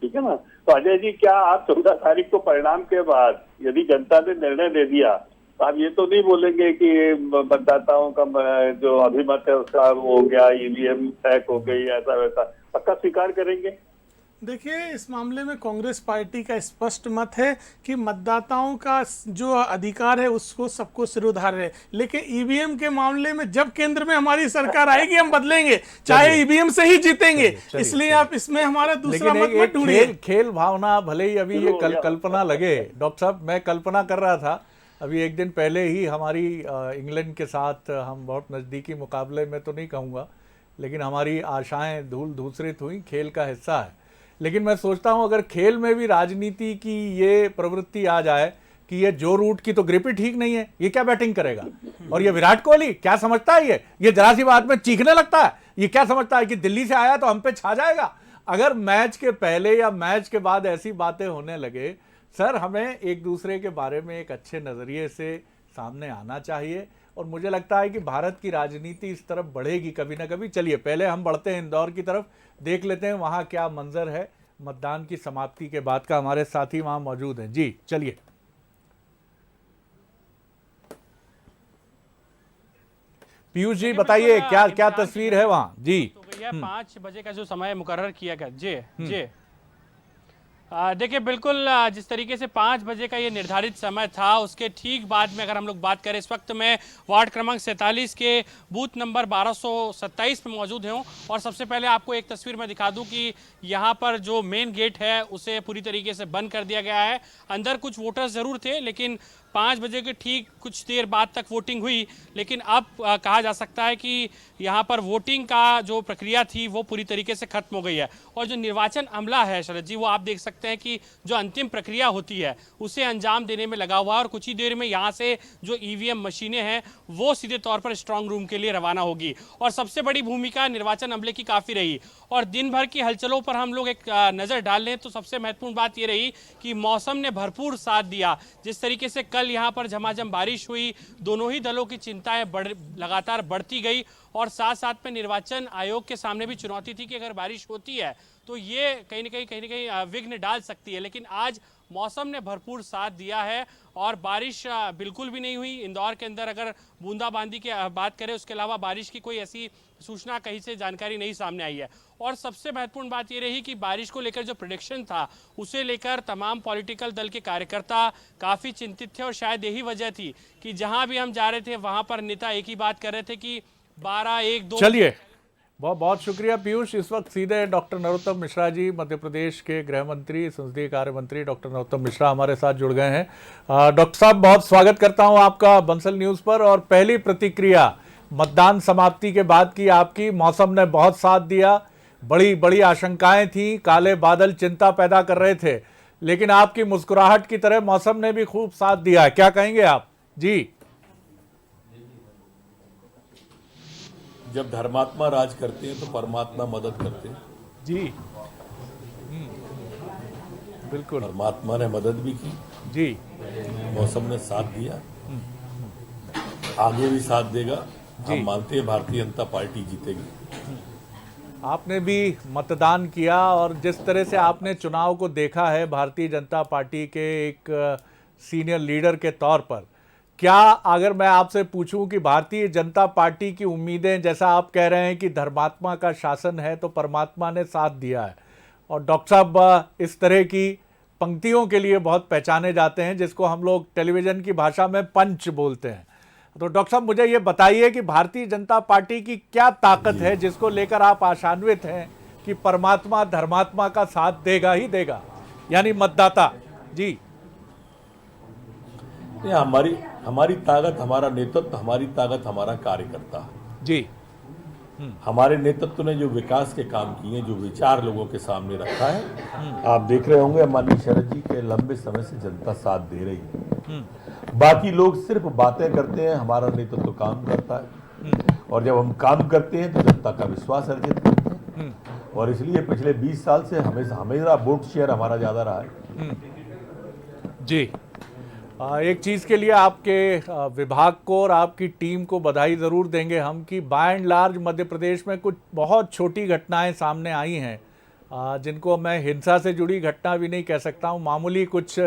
ठीक है ना। तो अजय जी, क्या आप 14 तारीख को परिणाम के बाद यदि जनता ने निर्णय दे दिया आप ये तो नहीं बोलेंगे कि मतदाताओं का जो अभिमत है उसका वो हो गया, ईवीएम हैक हो गई, ऐसा वैसा, पक्का स्वीकार करेंगे? देखिए, इस मामले में कांग्रेस पार्टी का स्पष्ट मत है कि मतदाताओं का जो अधिकार है उसको सबको सिरोधार्य है, लेकिन ईवीएम के मामले में जब केंद्र में हमारी सरकार आएगी हम बदलेंगे, चाहे ईवीएम से ही जीतेंगे। इसलिए आप इसमें हमारा दूसरा मत मत ढूंढिए। खेल भावना भले ही अभी ये कल्पना लगे, डॉक्टर साहब मैं कल्पना कर रहा था अभी एक दिन पहले ही हमारी इंग्लैंड के साथ हम बहुत नज़दीकी मुकाबले में तो नहीं कहूँगा, लेकिन हमारी आशाएं धूल धूसरित हुई, खेल का हिस्सा है। लेकिन मैं सोचता हूं अगर खेल में भी राजनीति की ये प्रवृत्ति आ जाए कि ये जो रूट की तो ग्रिप ही ठीक नहीं है, ये क्या बैटिंग करेगा, और ये विराट कोहली क्या समझता है, ये जरा सी बात में चीखने लगता है, ये क्या समझता है कि दिल्ली से आया तो हम पे छा जाएगा। अगर मैच के पहले या मैच के बाद ऐसी बातें होने लगे, सर हमें एक दूसरे के बारे में एक अच्छे नज़रिए से सामने आना चाहिए, और मुझे लगता है कि भारत की राजनीति इस तरफ बढ़ेगी कभी ना कभी। चलिए पहले हम बढ़ते हैं इंदौर की तरफ, देख लेते हैं वहाँ क्या मंजर है मतदान की समाप्ति के बाद का। हमारे साथी वहाँ मौजूद हैं। जी चलिए। पीयूष जी बताइए क्या क्या तस्वीर है वहाँ। जी तो भैया 5 बजे का जो समय मुकर्रर किया गया, जी देखिए बिल्कुल जिस तरीके से 5 बजे का ये निर्धारित समय था उसके ठीक बाद में अगर हम लोग बात करें, इस वक्त मैं वार्ड क्रमांक 47 के बूथ नंबर 1227 पे मौजूद हूँ। और सबसे पहले आपको एक तस्वीर मैं दिखा दूं कि यहाँ पर जो मेन गेट है उसे पूरी तरीके से बंद कर दिया गया है। अंदर कुछ वोटर्स जरूर थे, लेकिन 5 बजे के ठीक कुछ देर बाद तक वोटिंग हुई, लेकिन अब कहा जा सकता है कि यहाँ पर वोटिंग का जो प्रक्रिया थी वो पूरी तरीके से खत्म हो गई है। और जो निर्वाचन अमला है शरद जी, वो आप देख सकते हैं कि जो अंतिम प्रक्रिया होती है उसे अंजाम देने में लगा हुआ है। और कुछ ही देर में यहाँ से जो ईवीएम मशीनें हैं वो सीधे तौर पर स्ट्रांग रूम के लिए रवाना होगी। और सबसे बड़ी भूमिका निर्वाचन अमले की काफ़ी रही। और दिन भर की हलचलों पर हम लोग एक नज़र डाल लें तो सबसे महत्वपूर्ण बात ये रही कि मौसम ने भरपूर साथ दिया। जिस तरीके से कल यहाँ पर झमाझम बारिश हुई, दोनों ही दलों की चिंताएं लगातार बढ़ती गई। और साथ साथ में निर्वाचन आयोग के सामने भी चुनौती थी कि अगर बारिश होती है तो ये कहीं न कहीं विघ्न डाल सकती है। लेकिन आज मौसम ने भरपूर साथ दिया है और बारिश बिल्कुल भी नहीं हुई। इंदौर के अंदर अगर बूंदाबांदी की बात करें, उसके अलावा बारिश की कोई ऐसी सूचना कहीं से जानकारी नहीं सामने आई है। और सबसे महत्वपूर्ण बात ये रही कि बारिश को लेकर जो प्रेडिक्शन था उसे लेकर तमाम पॉलिटिकल दल के कार्यकर्ता काफ़ी चिंतित थे। और शायद यही वजह थी कि जहां भी हम जा रहे थे वहां पर नेता एक ही बात कर रहे थे कि 12-1-2। चलिए बहुत बहुत शुक्रिया पीयूष। इस वक्त सीधे डॉक्टर नरोत्तम मिश्रा जी, मध्य प्रदेश के गृह मंत्री, संसदीय कार्य मंत्री डॉक्टर नरोत्तम मिश्रा हमारे साथ जुड़ गए हैं। डॉक्टर साहब बहुत स्वागत करता हूं आपका बंसल न्यूज़ पर। और पहली प्रतिक्रिया मतदान समाप्ति के बाद की आपकी, मौसम ने बहुत साथ दिया, बड़ी बड़ी आशंकाएं थी, काले बादल चिंता पैदा कर रहे थे, लेकिन आपकी मुस्कुराहट की तरह मौसम ने भी खूब साथ दिया। क्या कहेंगे आप? जी जब धर्मात्मा राज करते हैं तो परमात्मा मदद करते हैं। जी बिल्कुल, परमात्मा ने मदद भी की जी, मौसम ने साथ दिया, आगे भी साथ देगा। हम मानते हैं भारतीय जनता पार्टी जीतेगी। आपने भी मतदान किया और जिस तरह से आपने चुनाव को देखा है भारतीय जनता पार्टी के एक सीनियर लीडर के तौर पर, क्या अगर मैं आपसे पूछूं कि भारतीय जनता पार्टी की उम्मीदें, जैसा आप कह रहे हैं कि धर्मात्मा का शासन है तो परमात्मा ने साथ दिया है, और डॉक्टर साहब इस तरह की पंक्तियों के लिए बहुत पहचाने जाते हैं जिसको हम लोग टेलीविज़न की भाषा में पंच बोलते हैं, तो डॉक्टर साहब मुझे ये बताइए कि भारतीय जनता पार्टी की क्या ताकत है जिसको लेकर आप आशान्वित हैं कि परमात्मा धर्मात्मा का साथ देगा ही देगा, यानी मतदाता? जी हमारी ताकत हमारा नेतृत्व, हमारी ताकत हमारा कार्यकर्ता जी। हमारे नेतृत्व ने जो विकास के काम किए, जो विचार लोगों के सामने रखा है, आप देख रहे होंगे माननीय शरद जी के लंबे समय से जनता साथ दे रही है। बाकी लोग सिर्फ बातें करते हैं, हमारा नेतृत्व काम करता है, और जब हम काम करते हैं तो जनता का विश्वास अर्जित करते हैं। और इसलिए पिछले 20 साल से हमेशा वोट शेयर हमारा ज्यादा रहा है। जी एक चीज़ के लिए आपके विभाग को और आपकी टीम को बधाई ज़रूर देंगे हम कि bye and large Madhya Pradesh में कुछ बहुत छोटी घटनाएं सामने आई हैं जिनको मैं हिंसा से जुड़ी घटना भी नहीं कह सकता हूं, मामूली कुछ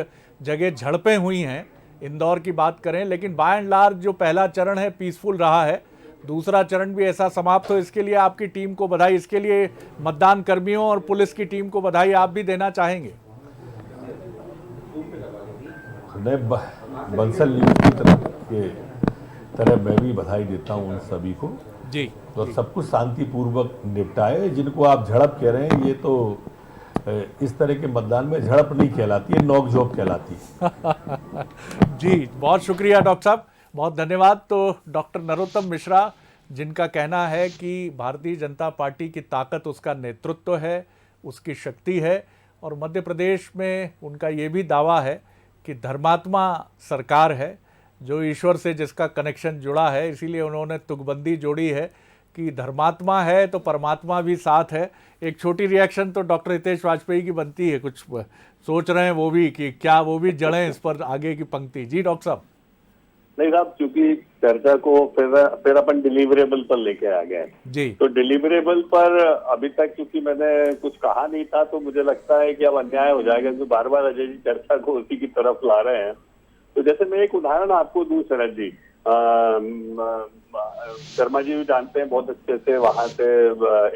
जगह झड़पें हुई हैं, इंदौर की बात करें, लेकिन बाय एंड लार्ज जो पहला चरण है पीसफुल रहा है, दूसरा चरण भी ऐसा समाप्त हो, इसके लिए आपकी टीम को बधाई। इसके लिए मतदान कर्मियों और पुलिस की टीम को बधाई आप भी देना चाहेंगे? बंसल न्यूज की तरह मैं भी बधाई देता हूं उन सभी को जी। तो सब कुछ शांतिपूर्वक निपटाए। जिनको आप झड़प कह रहे हैं, ये तो इस तरह के मतदान में झड़प नहीं कहलाती है, नोक-झोंक कहलाती है। जी, बहुत शुक्रिया डॉक्टर साहब, बहुत धन्यवाद। तो डॉक्टर नरोत्तम मिश्रा, जिनका कहना है कि भारतीय जनता पार्टी की ताकत उसका नेतृत्व है, उसकी शक्ति है, और मध्य प्रदेश में उनका ये भी दावा है कि धर्मात्मा सरकार है, जो ईश्वर से जिसका कनेक्शन जुड़ा है, इसीलिए उन्होंने तुकबंदी जोड़ी है कि धर्मात्मा है तो परमात्मा भी साथ है। एक छोटी रिएक्शन तो डॉक्टर हितेश वाजपेयी की बनती है, कुछ सोच रहे हैं वो भी कि क्या वो भी जड़ें इस पर आगे की पंक्ति। जी डॉक्टर साहब। नहीं साहब, चूंकि चर्चा को फिर अपन डिलीवरेबल पर लेके आ गए जी, तो डिलीवरेबल पर अभी तक क्योंकि मैंने कुछ कहा नहीं था, तो मुझे लगता है कि अब अन्याय हो जाएगा, क्योंकि बार बार अजय जी चर्चा को उसी की तरफ ला रहे हैं। तो जैसे मैं एक उदाहरण आपको दूं शरद जी, शर्मा जी भी जानते हैं बहुत अच्छे से, वहां से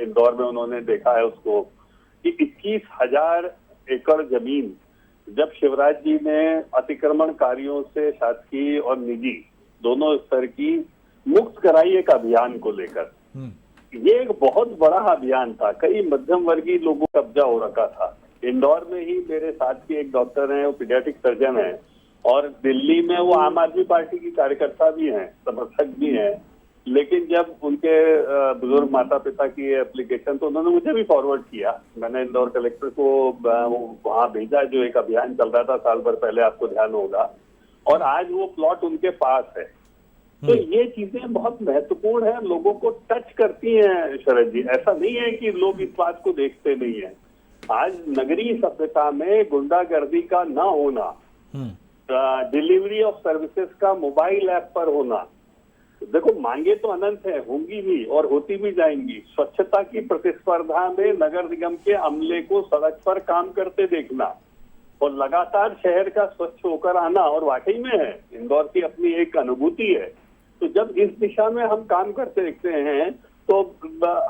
इंदौर में उन्होंने देखा है उसको कि 21,000 एकड़ जमीन जब शिवराज जी ने अतिक्रमणकारियों से शासकीय और निजी दोनों स्तर की मुक्त कराई एक अभियान को लेकर, ये एक बहुत बड़ा अभियान था। कई मध्यम वर्गीय लोगों का कब्जा हो रखा था। इंदौर में ही मेरे साथ के एक डॉक्टर हैं, वो पीडियाट्रिक सर्जन हैं, और दिल्ली में वो आम आदमी पार्टी की कार्यकर्ता भी हैं, समर्थक भी हैं। लेकिन जब उनके बुजुर्ग माता पिता की एप्लीकेशन, तो उन्होंने मुझे भी फॉरवर्ड किया। मैंने इंदौर कलेक्टर को वहां भेजा, जो एक अभियान चल रहा था साल भर पहले, आपको ध्यान होगा, और आज वो प्लॉट उनके पास है। तो ये चीजें बहुत महत्वपूर्ण है, लोगों को टच करती हैं शरद जी। ऐसा नहीं है कि लोग इस बात को देखते नहीं है। आज नगरीय सभ्यता में गुंडागर्दी का ना होना, डिलीवरी ऑफ सर्विसेज का मोबाइल ऐप पर होना, देखो मांगे तो अनंत है, होंगी भी और होती भी जाएंगी। स्वच्छता की प्रतिस्पर्धा में नगर निगम के अमले को सड़क पर काम करते देखना और लगातार शहर का स्वच्छ होकर आना, और वाकई में है, इंदौर की अपनी एक अनुभूति है। तो जब इस दिशा में हम काम करते देखते हैं, तो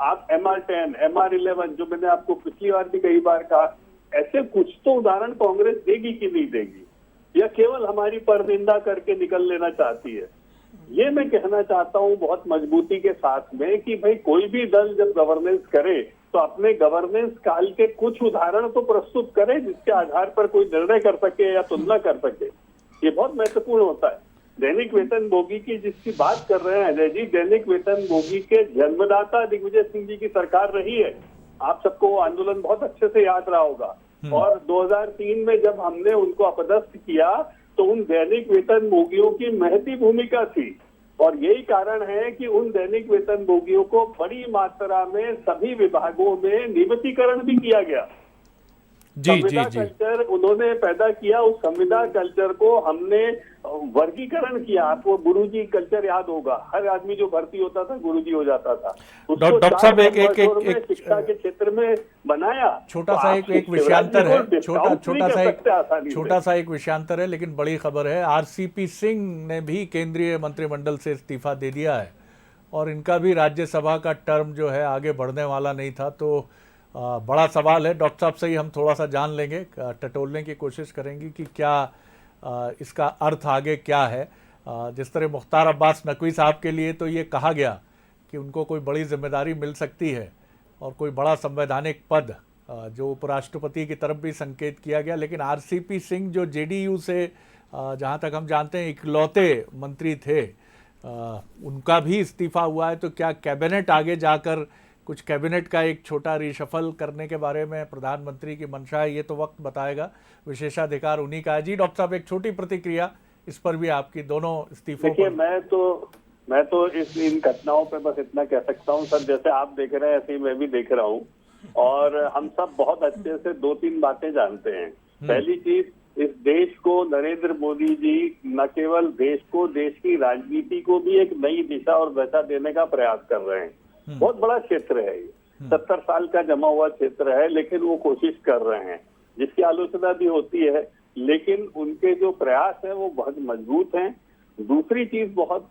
आप MR10, MR11, जो मैंने आपको पिछली बार भी कई बार कहा, ऐसे कुछ तो उदाहरण कांग्रेस देगी कि नहीं देगी, या केवल हमारी परनिंदा करके निकल लेना चाहती है। ये मैं कहना चाहता हूं बहुत मजबूती के साथ में कि भाई कोई भी दल जब गवर्नेंस करे तो अपने गवर्नेंस काल के कुछ उदाहरण तो प्रस्तुत करे, जिसके आधार पर कोई निर्णय कर सके या तुलना कर सके। ये बहुत महत्वपूर्ण होता है। दैनिक वेतन भोगी की जिसकी बात कर रहे हैं अजय जी, दैनिक वेतन भोगी के जन्मदाता दिग्विजय सिंह जी की सरकार रही है। आप सबको वो आंदोलन बहुत अच्छे से याद रहा होगा। और 2003 में जब हमने उनको अपदस्थ किया, तो उन दैनिक वेतन भोगियों की महती भूमिका थी, और यही कारण है कि उन दैनिक वेतन भोगियों को बड़ी मात्रा में सभी विभागों में नियमितीकरण भी किया गया। संविदा कल्चर उन्होंने पैदा किया, उस संविदा कल्चर को हमने वर्गीकरण किया। आपको गुरुजी कल्चर याद होगा, हर आदमी जो भर्ती होता था गुरुजी हो जाता था। डॉक्टर साहब एक शिक्षा के क्षेत्र में बनाया। छोटा सा एक विषयांतर है, छोटा सा एक विषयांतर है, लेकिन बड़ी खबर है। RCP सिंह ने भी केंद्रीय मंत्रिमंडल से इस्तीफा दे दिया है, और इनका भी राज्यसभा का टर्म जो है आगे बढ़ने वाला नहीं था। तो बड़ा सवाल है। डॉक्टर साहब से ही हम थोड़ा सा जान लेंगे, टटोलने की कोशिश करेंगे कि क्या इसका अर्थ आगे क्या है। जिस तरह मुख्तार अब्बास नकवी साहब के लिए तो ये कहा गया कि उनको कोई बड़ी जिम्मेदारी मिल सकती है और कोई बड़ा संवैधानिक पद, जो उपराष्ट्रपति की तरफ भी संकेत किया गया। लेकिन RCP सिंह जो JDU से जहाँ तक हम जानते हैं इकलौते मंत्री थे, उनका भी इस्तीफा हुआ है। तो क्या कैबिनेट आगे जाकर कुछ कैबिनेट का एक छोटा रिशफल करने के बारे में प्रधानमंत्री की मंशा है, ये तो वक्त बताएगा। विशेषाधिकार उन्हीं का है। जी डॉक्टर साहब, एक छोटी प्रतिक्रिया इस पर भी आपकी, दोनों इस्तीफों पर। मैं तो इन घटनाओं पे बस इतना कह सकता हूँ सर, जैसे आप देख रहे हैं ऐसे ही मैं भी देख रहा हूँ, और हम सब बहुत अच्छे से 2-3 बातें जानते हैं। पहली चीज, इस देश को नरेंद्र मोदी जी न केवल देश को, देश की राजनीति को भी एक नई दिशा और दशा देने का प्रयास कर रहे हैं। बहुत बड़ा क्षेत्र है ये, 70 साल का जमा हुआ क्षेत्र है, लेकिन वो कोशिश कर रहे हैं, जिसकी आलोचना भी होती है लेकिन उनके जो प्रयास है वो बहुत मजबूत हैं। दूसरी चीज बहुत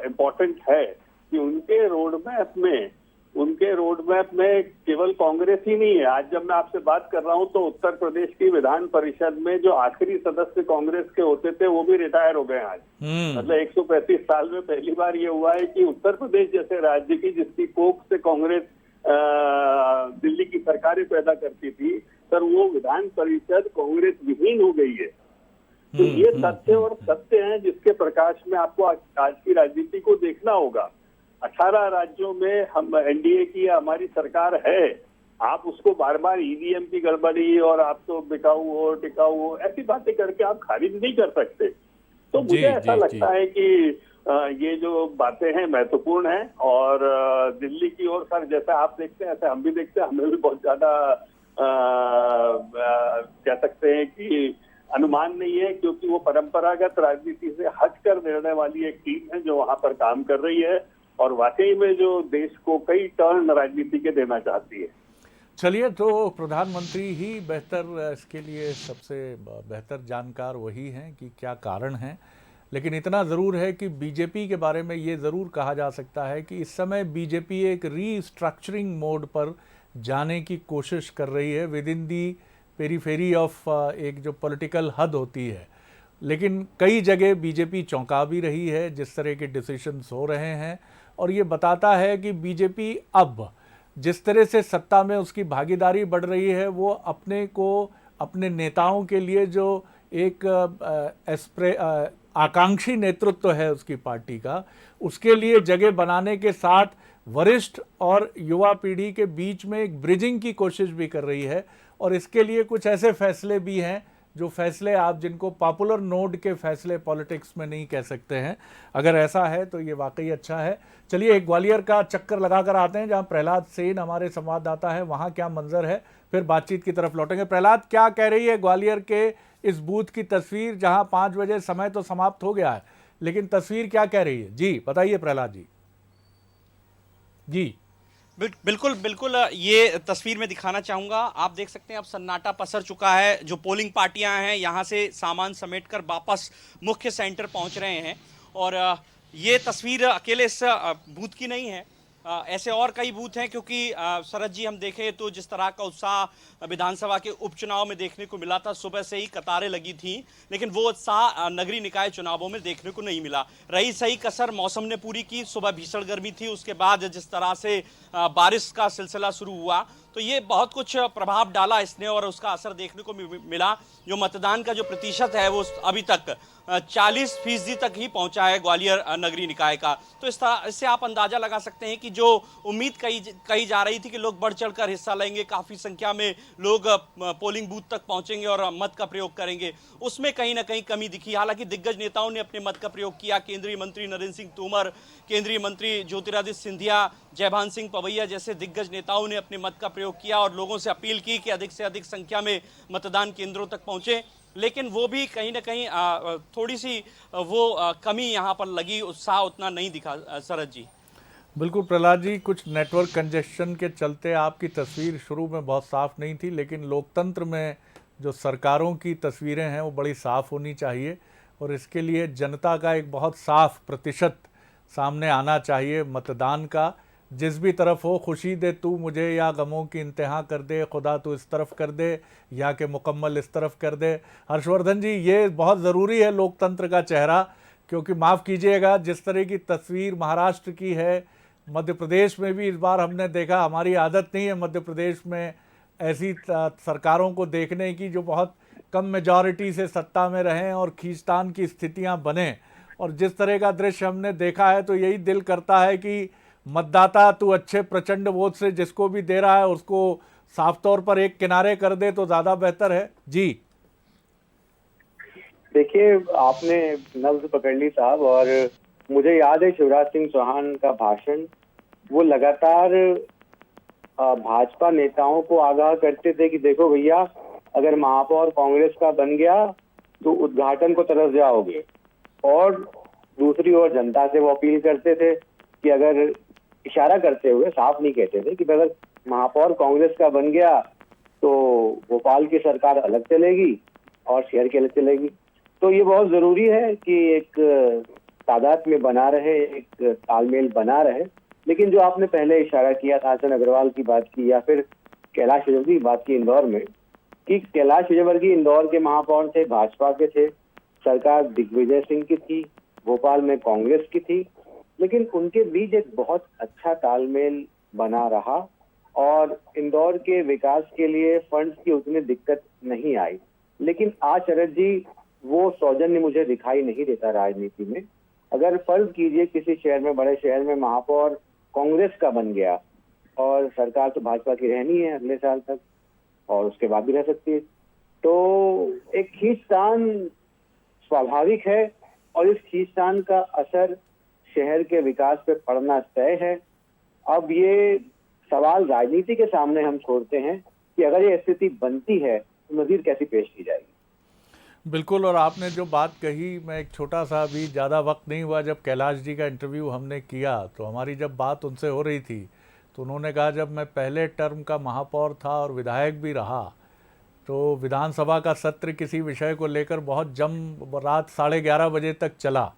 इम्पोर्टेंट है कि उनके रोड मैप में केवल कांग्रेस ही नहीं है। आज जब मैं आपसे बात कर रहा हूं तो उत्तर प्रदेश की विधान परिषद में जो आखिरी सदस्य कांग्रेस के होते थे वो भी रिटायर हो गए आज। मतलब 135 साल में पहली बार ये हुआ है कि उत्तर प्रदेश जैसे राज्य की जिसकी कोख से कांग्रेस दिल्ली की सरकारें पैदा करती थी, सर वो विधान परिषद कांग्रेस विहीन हो गई है। तो ये तथ्य और सत्य हैं जिसके प्रकाश में आपको आज की राजनीति को देखना होगा। 18 राज्यों में हम एनडीए की हमारी सरकार है, आप उसको बार बार ईवीएम की गड़बड़ी और आप तो बिकाऊ हो टिकाऊ हो ऐसी बातें करके आप खारिज नहीं कर सकते। तो मुझे ऐसा लगता है कि ये जो बातें हैं महत्वपूर्ण हैं और दिल्ली की ओर सर जैसा आप देखते हैं ऐसे हम भी देखते हैं, हमें भी बहुत ज्यादा कह सकते हैं कि अनुमान नहीं है, क्योंकि वो परंपरागत राजनीति से हटकर निर्णय वाली एक टीम है जो वहां पर काम कर रही है और वाकई में जो देश को कई टर्न राजनीति के देना चाहती है। चलिए, तो प्रधानमंत्री ही बेहतर इसके लिए सबसे बेहतर जानकार वही हैं कि क्या कारण है, लेकिन इतना ज़रूर है कि बीजेपी के बारे में ये ज़रूर कहा जा सकता है कि इस समय बीजेपी एक रीस्ट्रक्चरिंग मोड पर जाने की कोशिश कर रही है with in the periphery of एक जो पॉलिटिकल हद होती है। लेकिन कई जगह बीजेपी चौंका भी रही है जिस तरह के डिसीजंस हो रहे हैं, और ये बताता है कि बीजेपी अब जिस तरह से सत्ता में उसकी भागीदारी बढ़ रही है वो अपने को अपने नेताओं के लिए जो एक आकांक्षी नेतृत्व है उसकी पार्टी का, उसके लिए जगह बनाने के साथ वरिष्ठ और युवा पीढ़ी के बीच में एक ब्रिजिंग की कोशिश भी कर रही है। और इसके लिए कुछ ऐसे फैसले भी हैं जो फैसले आप जिनको पॉपुलर नोड के फैसले पॉलिटिक्स में नहीं कह सकते हैं। अगर ऐसा है तो ये वाकई अच्छा है। चलिए, एक ग्वालियर का चक्कर लगाकर आते हैं जहां प्रहलाद सेन हमारे संवाददाता है, वहां क्या मंजर है, फिर बातचीत की तरफ लौटेंगे। प्रहलाद, क्या कह रही है ग्वालियर के इस बूथ की तस्वीर, जहां 5 बजे समय तो समाप्त हो गया है, लेकिन तस्वीर क्या कह रही है? जी बताइए प्रहलाद जी। जी बिल्कुल बिल्कुल, ये तस्वीर मैं दिखाना चाहूँगा। आप देख सकते हैं अब सन्नाटा पसर चुका है। जो पोलिंग पार्टियां हैं यहाँ से सामान समेटकर वापस मुख्य सेंटर पहुँच रहे हैं। और ये तस्वीर अकेले इस बूथ की नहीं है, ऐसे और कई बूथ हैं, क्योंकि शरद जी हम देखें तो जिस तरह का उत्साह विधानसभा के उपचुनाव में देखने को मिला था, सुबह से ही कतारें लगी थी, लेकिन वो उत्साह नगरीय निकाय चुनावों में देखने को नहीं मिला। रही सही कसर मौसम ने पूरी की। सुबह भीषण गर्मी थी, उसके बाद जिस तरह से बारिश का सिलसिला शुरू हुआ तो ये बहुत कुछ प्रभाव डाला इसने और उसका असर देखने को मिला। जो मतदान का जो प्रतिशत है वो अभी तक 40% तक ही पहुंचा है ग्वालियर नगरीय निकाय का। तो इस तरह इससे आप अंदाजा लगा सकते हैं कि जो उम्मीद कही जा रही थी कि लोग बढ़ चढ़कर हिस्सा लेंगे, काफी संख्या में लोग पोलिंग बूथ तक पहुंचेंगे और मत का प्रयोग करेंगे, उसमें कहीं ना कहीं कमी दिखी। हालांकि दिग्गज नेताओं ने अपने मत का प्रयोग किया। केंद्रीय मंत्री नरेंद्र सिंह तोमर, केंद्रीय मंत्री ज्योतिरादित्य सिंधिया, जयभान सिंह पवैया जैसे दिग्गज नेताओं ने अपने मत का प्रयोग किया और लोगों से अपील की कि अधिक से अधिक संख्या में मतदान केंद्रों तक पहुंचे। लेकिन वो भी कहीं ना कहीं थोड़ी सी वो कमी यहाँ पर लगी, उत्साह उतना नहीं दिखा। शरद जी बिल्कुल प्रहलाद जी, कुछ नेटवर्क कंजेशन के चलते आपकी तस्वीर शुरू में बहुत साफ नहीं थी, लेकिन लोकतंत्र में जो सरकारों की तस्वीरें हैं वो बड़ी साफ होनी चाहिए और इसके लिए जनता का एक बहुत साफ प्रतिशत सामने आना चाहिए मतदान का। जिस भी तरफ हो, खुशी दे तू मुझे या गमों की इंतहा कर दे, खुदा तू इस तरफ कर दे या कि मुकम्मल इस तरफ कर दे। हर्षवर्धन जी, ये बहुत ज़रूरी है लोकतंत्र का चेहरा, क्योंकि माफ़ कीजिएगा जिस तरह की तस्वीर महाराष्ट्र की है, मध्य प्रदेश में भी इस बार हमने देखा। हमारी आदत नहीं है मध्य प्रदेश में ऐसी सरकारों को देखने की जो बहुत कम मेजॉरिटी से सत्ता में रहें और खींचतान की स्थितियां बने। और जिस तरह का दृश्य हमने देखा है तो यही दिल करता है कि मतदाता तू अच्छे प्रचंड वोट से जिसको भी दे रहा है उसको साफ तौर पर एक किनारे कर दे तो ज़्यादा बेहतर है। जी देखिए, आपने नब्ज पकड़ ली साहब, और मुझे याद है शिवराज सिंह चौहान का भाषण, वो लगातार भाजपा नेताओं को आगाह करते थे कि देखो भैया, अगर महापौर कांग्रेस का बन गया तो उद्घाटन को तरफ जाओगे, और दूसरी ओर जनता से वो अपील करते थे कि अगर, इशारा करते हुए, साफ नहीं कहते थे कि अगर महापौर कांग्रेस का बन गया तो भोपाल की सरकार अलग चलेगी और शहर के लिए चलेगी। तो ये बहुत जरूरी है कि एक तादाद में बना रहे, एक तालमेल बना रहे। लेकिन जो आपने पहले इशारा किया था, आसन अग्रवाल की बात की या फिर कैलाश विजयवर्गीय की बात की इंदौर में, कि कैलाश विजयवर्गीय इंदौर के महापौर थे, भाजपा के थे, सरकार दिग्विजय सिंह की थी, भोपाल में कांग्रेस की थी, लेकिन उनके बीच एक बहुत अच्छा तालमेल बना रहा और इंदौर के विकास के लिए फंड्स की उतनी दिक्कत नहीं आई। लेकिन आज शरद जी वो सौजन्य मुझे दिखाई नहीं देता राजनीति में। अगर फर्ज कीजिए किसी शहर में, बड़े शहर में महापौर कांग्रेस का बन गया और सरकार तो भाजपा की रहनी है अगले साल तक और उसके बाद भी रह सकती है, तो एक खींचतान स्वाभाविक है और इस खींचतान का असर शहर के विकास पे पड़ना तय है। अब ये सवाल राजनीति के सामने हम छोड़ते हैं कि अगर ये स्थिति बनती है तो नज़ीर कैसी पेश की जाएगी। बिल्कुल, और आपने जो बात कही, मैं एक छोटा सा, अभी ज़्यादा वक्त नहीं हुआ, जब कैलाश जी का इंटरव्यू हमने किया तो हमारी जब बात उनसे हो रही थी तो उन्होंने कहा जब मैं पहले टर्म का महापौर था और विधायक भी रहा तो विधानसभा का सत्र किसी विषय को लेकर बहुत रात 11:30 बजे तक चला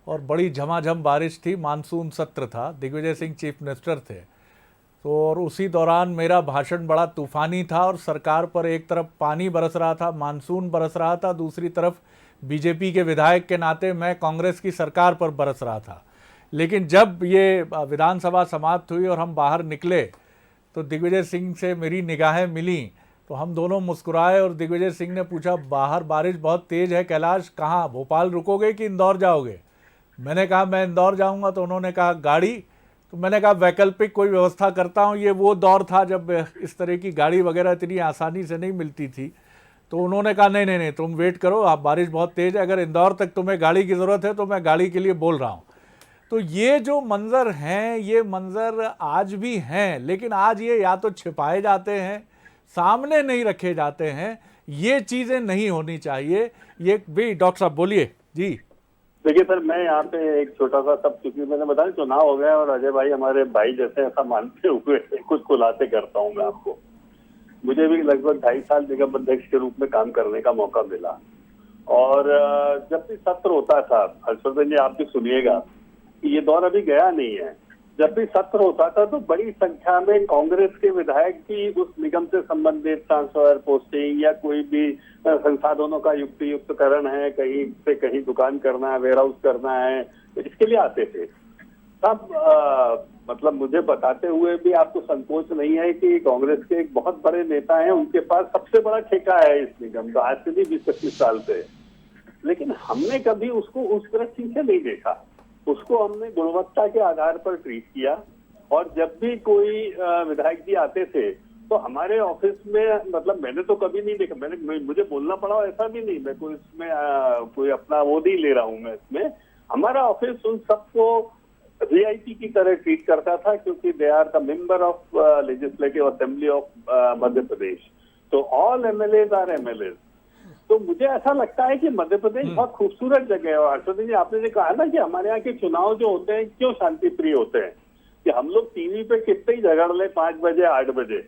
और बड़ी झमाझम बारिश थी, मानसून सत्र था, दिग्विजय सिंह चीफ मिनिस्टर थे, तो और उसी दौरान मेरा भाषण बड़ा तूफ़ानी था और सरकार पर एक तरफ पानी बरस रहा था, मानसून बरस रहा था, दूसरी तरफ बीजेपी के विधायक के नाते मैं कांग्रेस की सरकार पर बरस रहा था। लेकिन जब ये विधानसभा समाप्त हुई और हम बाहर निकले तो दिग्विजय सिंह से मेरी निगाहें मिली तो हम दोनों मुस्कुराए और दिग्विजय सिंह ने पूछा, बाहर बारिश बहुत तेज़ है कैलाश, कहाँ, भोपाल रुकोगे कि इंदौर जाओगे? मैंने कहा मैं इंदौर जाऊँगा। तो उन्होंने कहा गाड़ी? तो मैंने कहा वैकल्पिक कोई व्यवस्था करता हूँ। ये वो दौर था जब इस तरह की गाड़ी वगैरह इतनी आसानी से नहीं मिलती थी। तो उन्होंने कहा नहीं नहीं नहीं, तुम वेट करो, आप, बारिश बहुत तेज़ है, अगर इंदौर तक तुम्हें गाड़ी की ज़रूरत है तो मैं गाड़ी के लिए बोल रहा हूँ। तो ये जो मंज़र हैं, ये मंज़र आज भी हैं, लेकिन आज ये या तो छिपाए जाते हैं, सामने नहीं रखे जाते हैं। ये चीज़ें नहीं होनी चाहिए। ये भी डॉक्टर साहब बोलिए जी। देखिए सर, मैं यहाँ पे एक छोटा सा सब, क्योंकि मैंने बताया चुनाव हो गया और अजय भाई हमारे भाई जैसे ऐसा मानते हुए कुछ खुलासे करता हूँ मैं आपको। मुझे भी लगभग 2.5 साल निगम अध्यक्ष के रूप में काम करने का मौका मिला और जब भी सत्र होता था, हर्षवर्धन जी आप भी सुनिएगा कि ये दौर अभी गया नहीं है, जब भी सत्र होता था तो बड़ी संख्या में कांग्रेस के विधायक भी उस निगम से संबंधित ट्रांसफर, पोस्टिंग या कोई भी संसाधनों का युक्तियुक्तकरण है, कहीं से कहीं दुकान करना है, वेयर हाउस करना है, इसके लिए आते थे। तब मतलब मुझे बताते हुए भी आपको संकोच नहीं है कि कांग्रेस के एक बहुत बड़े नेता हैं, उनके पास सबसे बड़ा ठेका है इस निगम का, आज से भी 20-25 साल से। लेकिन हमने कभी उसको उस दृष्टि से नहीं देखा, उसको हमने गुणवत्ता के आधार पर ट्रीट किया। और जब भी कोई विधायक जी आते थे तो हमारे ऑफिस में, मतलब मैंने तो कभी नहीं देखा, मुझे बोलना पड़ा ऐसा भी नहीं, मैं कोई इसमें कोई अपना वो नहीं ले रहा हूँ मैं इसमें। हमारा ऑफिस उन सबको वीआईपी की तरह ट्रीट करता था, क्योंकि they are the member of legislative assembly of Madhya Pradesh. तो ऑल एमएलएज आर एमएलएज। तो मुझे ऐसा लगता है कि मध्य प्रदेश बहुत खूबसूरत जगह है। और हर्षवर्धन जी आपने जो कहा ना कि हमारे यहाँ के चुनाव जो होते हैं क्यों शांति प्रिय होते हैं, कि हम लोग टीवी पे कितने ही झगड़ ले 5 बजे 8 बजे,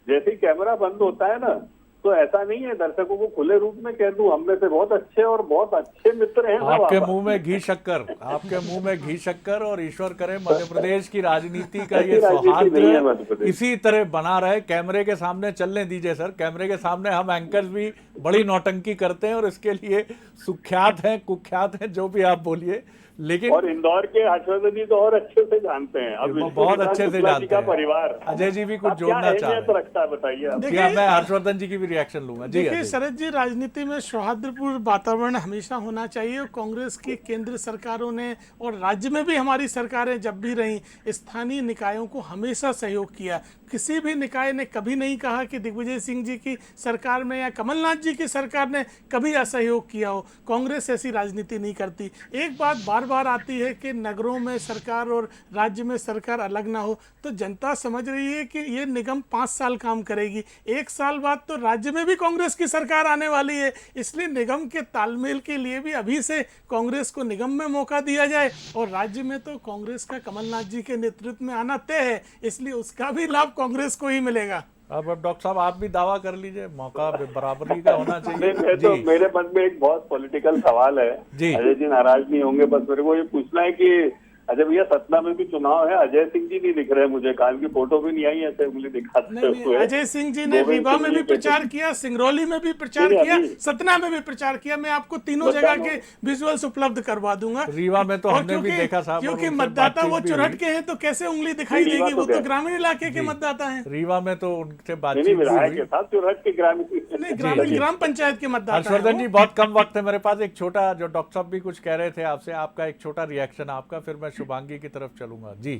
जैसे ही कैमरा बंद होता है ना तो ऐसा नहीं है, दर्शकों को खुले रूप में कह दूं, हम में से बहुत अच्छे और बहुत अच्छे मित्र हैं। आपके मुंह में घी शक्कर, आपके मुंह में घी शक्कर, और ईश्वर करे मध्य प्रदेश की राजनीति का ये सौहार्द इसी तरह बना रहे। कैमरे के सामने चलने दीजिए सर, कैमरे के सामने हम एंकर्स भी बड़ी नौटंकी करते हैं और इसके लिए सुख्यात हैं, कुख्यात हैं, जो भी आप बोलिए। लेकिन और इंदौर के हर्षवर्धन जी तो और अच्छे से जानते हैं, अब बहुत अच्छे से जानते हैं। परिवार अजय जी भी कुछ जोड़ना चाह रहे हैं, रखता है बताइए। मैं हर्षवर्धन जी की भी रिएक्शन लूंगा जी। देखिए शरद जी, राजनीति में सौहार्दपूर्ण वातावरण हमेशा होना चाहिए। कांग्रेस की केंद्र सरकारों ने और राज्य में भी हमारी सरकारें जब भी रहीं, स्थानीय निकायों को हमेशा सहयोग किया। किसी भी निकाय ने कभी नहीं कहा कि दिग्विजय सिंह जी की सरकार में या कमलनाथ जी की सरकार ने कभी असहयोग किया हो। कांग्रेस ऐसी राजनीति नहीं करती। एक बात बार बार आती है कि नगरों में सरकार और राज्य में सरकार अलग ना हो, तो जनता समझ रही है कि ये निगम 5 साल काम करेगी, 1 साल बाद तो राज्य में भी कांग्रेस की सरकार आने वाली है। इसलिए निगम के तालमेल के लिए भी अभी से कांग्रेस को निगम में मौका दिया जाए, और राज्य में तो कांग्रेस का कमलनाथ जी के नेतृत्व में आना तय है, इसलिए उसका भी लाभ कांग्रेस को ही मिलेगा। अब डॉक्टर साहब आप भी दावा कर लीजिए, मौका बराबरी का होना चाहिए। मैं तो मेरे मन में एक बहुत पॉलिटिकल सवाल है जी। अजय जी नाराज नहीं होंगे, बस मेरे को ये पूछना है कि अजय भैया सतना में भी चुनाव है, अजय सिंह जी नहीं दिख रहे मुझे, कान की फोटो भी नहीं आई ऐसे उंगली दिखाते नहीं, हुए। अजय सिंह जी ने गोविंद रीवा सिंह में जी भी के प्रचार किया, सिंगरौली में भी प्रचार नहीं, किया, अभी- सतना में भी प्रचार किया। मैं आपको तीनों जगह के विजुअल्स उपलब्ध करवा दूंगा। रीवा में तो और हमने भी देखा साहब, और क्योंकि उनसे मतदाता वो बातचीत भी चुरहट हुई। के हैं तो कैसे उंगली दिखाई नहीं, रीवा देगी, तो वो तो गया। ग्रामीण इलाके के जी। मतदाता हैं। रीवा में तो उनसे नहीं बातचीत भी विधायक हुई। के साथ चुरहट के ग्रामीण नहीं, ग्रामीण ग्राम पंचायत के मतदाता हैं हर्षवर्धन वो। जी, बहुत कम वक्त है मेरे पास, एक छोटा, जो डॉक्टर साहब भी कुछ कह रहे थे आपसे, आपका एक छोटा रिएक्शन आपका, फिर मैं शुभांगी की तरफ चलूंगा। जी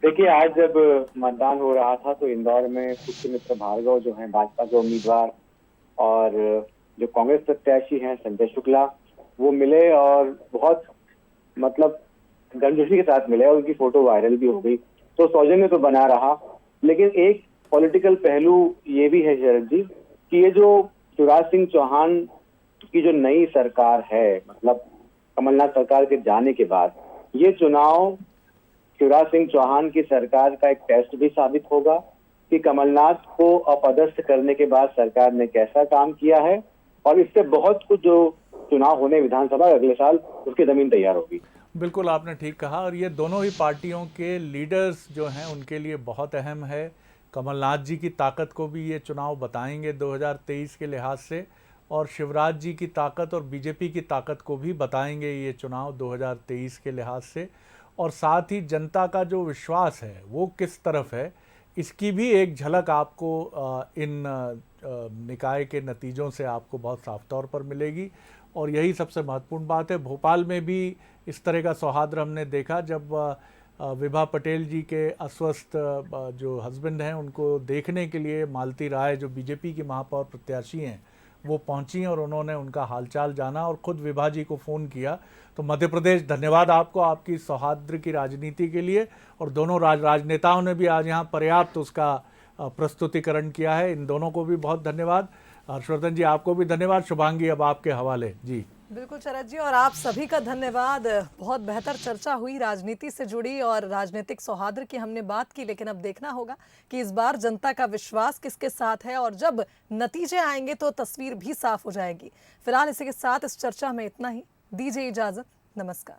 देखिए, आज जब मतदान हो रहा था तो इंदौर में पुष्यमित्र भार्गव जो हैं भाजपा के उम्मीदवार, और जो कांग्रेस प्रत्याशी हैं संजय शुक्ला, वो मिले और बहुत मतलब गर्मजोशी के साथ मिले और उनकी फोटो वायरल भी हो गई। तो सौजन्य तो बना रहा, लेकिन एक पॉलिटिकल पहलू ये भी है शरद जी कि ये जो शिवराज सिंह चौहान की जो नई सरकार है, मतलब कमलनाथ सरकार के जाने के बाद, ये चुनाव शिवराज सिंह चौहान की सरकार का एक टेस्ट भी साबित होगा कि कमलनाथ को अपदस्थ करने के बाद सरकार ने कैसा काम किया है, और इससे बहुत कुछ जो चुनाव होने विधानसभा अगले साल, उसकी जमीन तैयार होगी। बिल्कुल आपने ठीक कहा, और ये दोनों ही पार्टियों के लीडर्स जो हैं उनके लिए बहुत अहम है। कमलनाथ जी की ताकत को भी ये चुनाव बताएंगे 2023 के लिहाज से, और शिवराज जी की ताकत और बीजेपी की ताकत को भी बताएंगे ये चुनाव 2023 के लिहाज से। और साथ ही जनता का जो विश्वास है वो किस तरफ है, इसकी भी एक झलक आपको इन निकाय के नतीजों से आपको बहुत साफ तौर पर मिलेगी। और यही सबसे महत्वपूर्ण बात है। भोपाल में भी इस तरह का सौहार्द हमने देखा जब विभा पटेल जी के अस्वस्थ जो हस्बैंड हैं उनको देखने के लिए मालती राय, जो बीजेपी की महापौर प्रत्याशी हैं, वो पहुंची और उन्होंने उनका हालचाल जाना और ख़ुद विभा जी को फ़ोन किया। तो मध्य प्रदेश, धन्यवाद आपको आपकी सौहार्द की राजनीति के लिए, और दोनों राजनेताओं ने भी आज यहाँ पर्याप्त उसका प्रस्तुतिकरण किया है। इन दोनों को भी बहुत धन्यवाद। हर्षवर्धन जी, आपको भी धन्यवाद। शुभांगी, अब आपके हवाले। जी बिल्कुल शरद जी, और आप सभी का धन्यवाद। बहुत बेहतर चर्चा हुई, राजनीति से जुड़ी और राजनीतिक सौहार्द की हमने बात की, लेकिन अब देखना होगा कि इस बार जनता का विश्वास किसके साथ है, और जब नतीजे आएंगे तो तस्वीर भी साफ हो जाएगी। फिलहाल इसी के साथ इस चर्चा में इतना ही। दीजिए इजाजत, नमस्कार।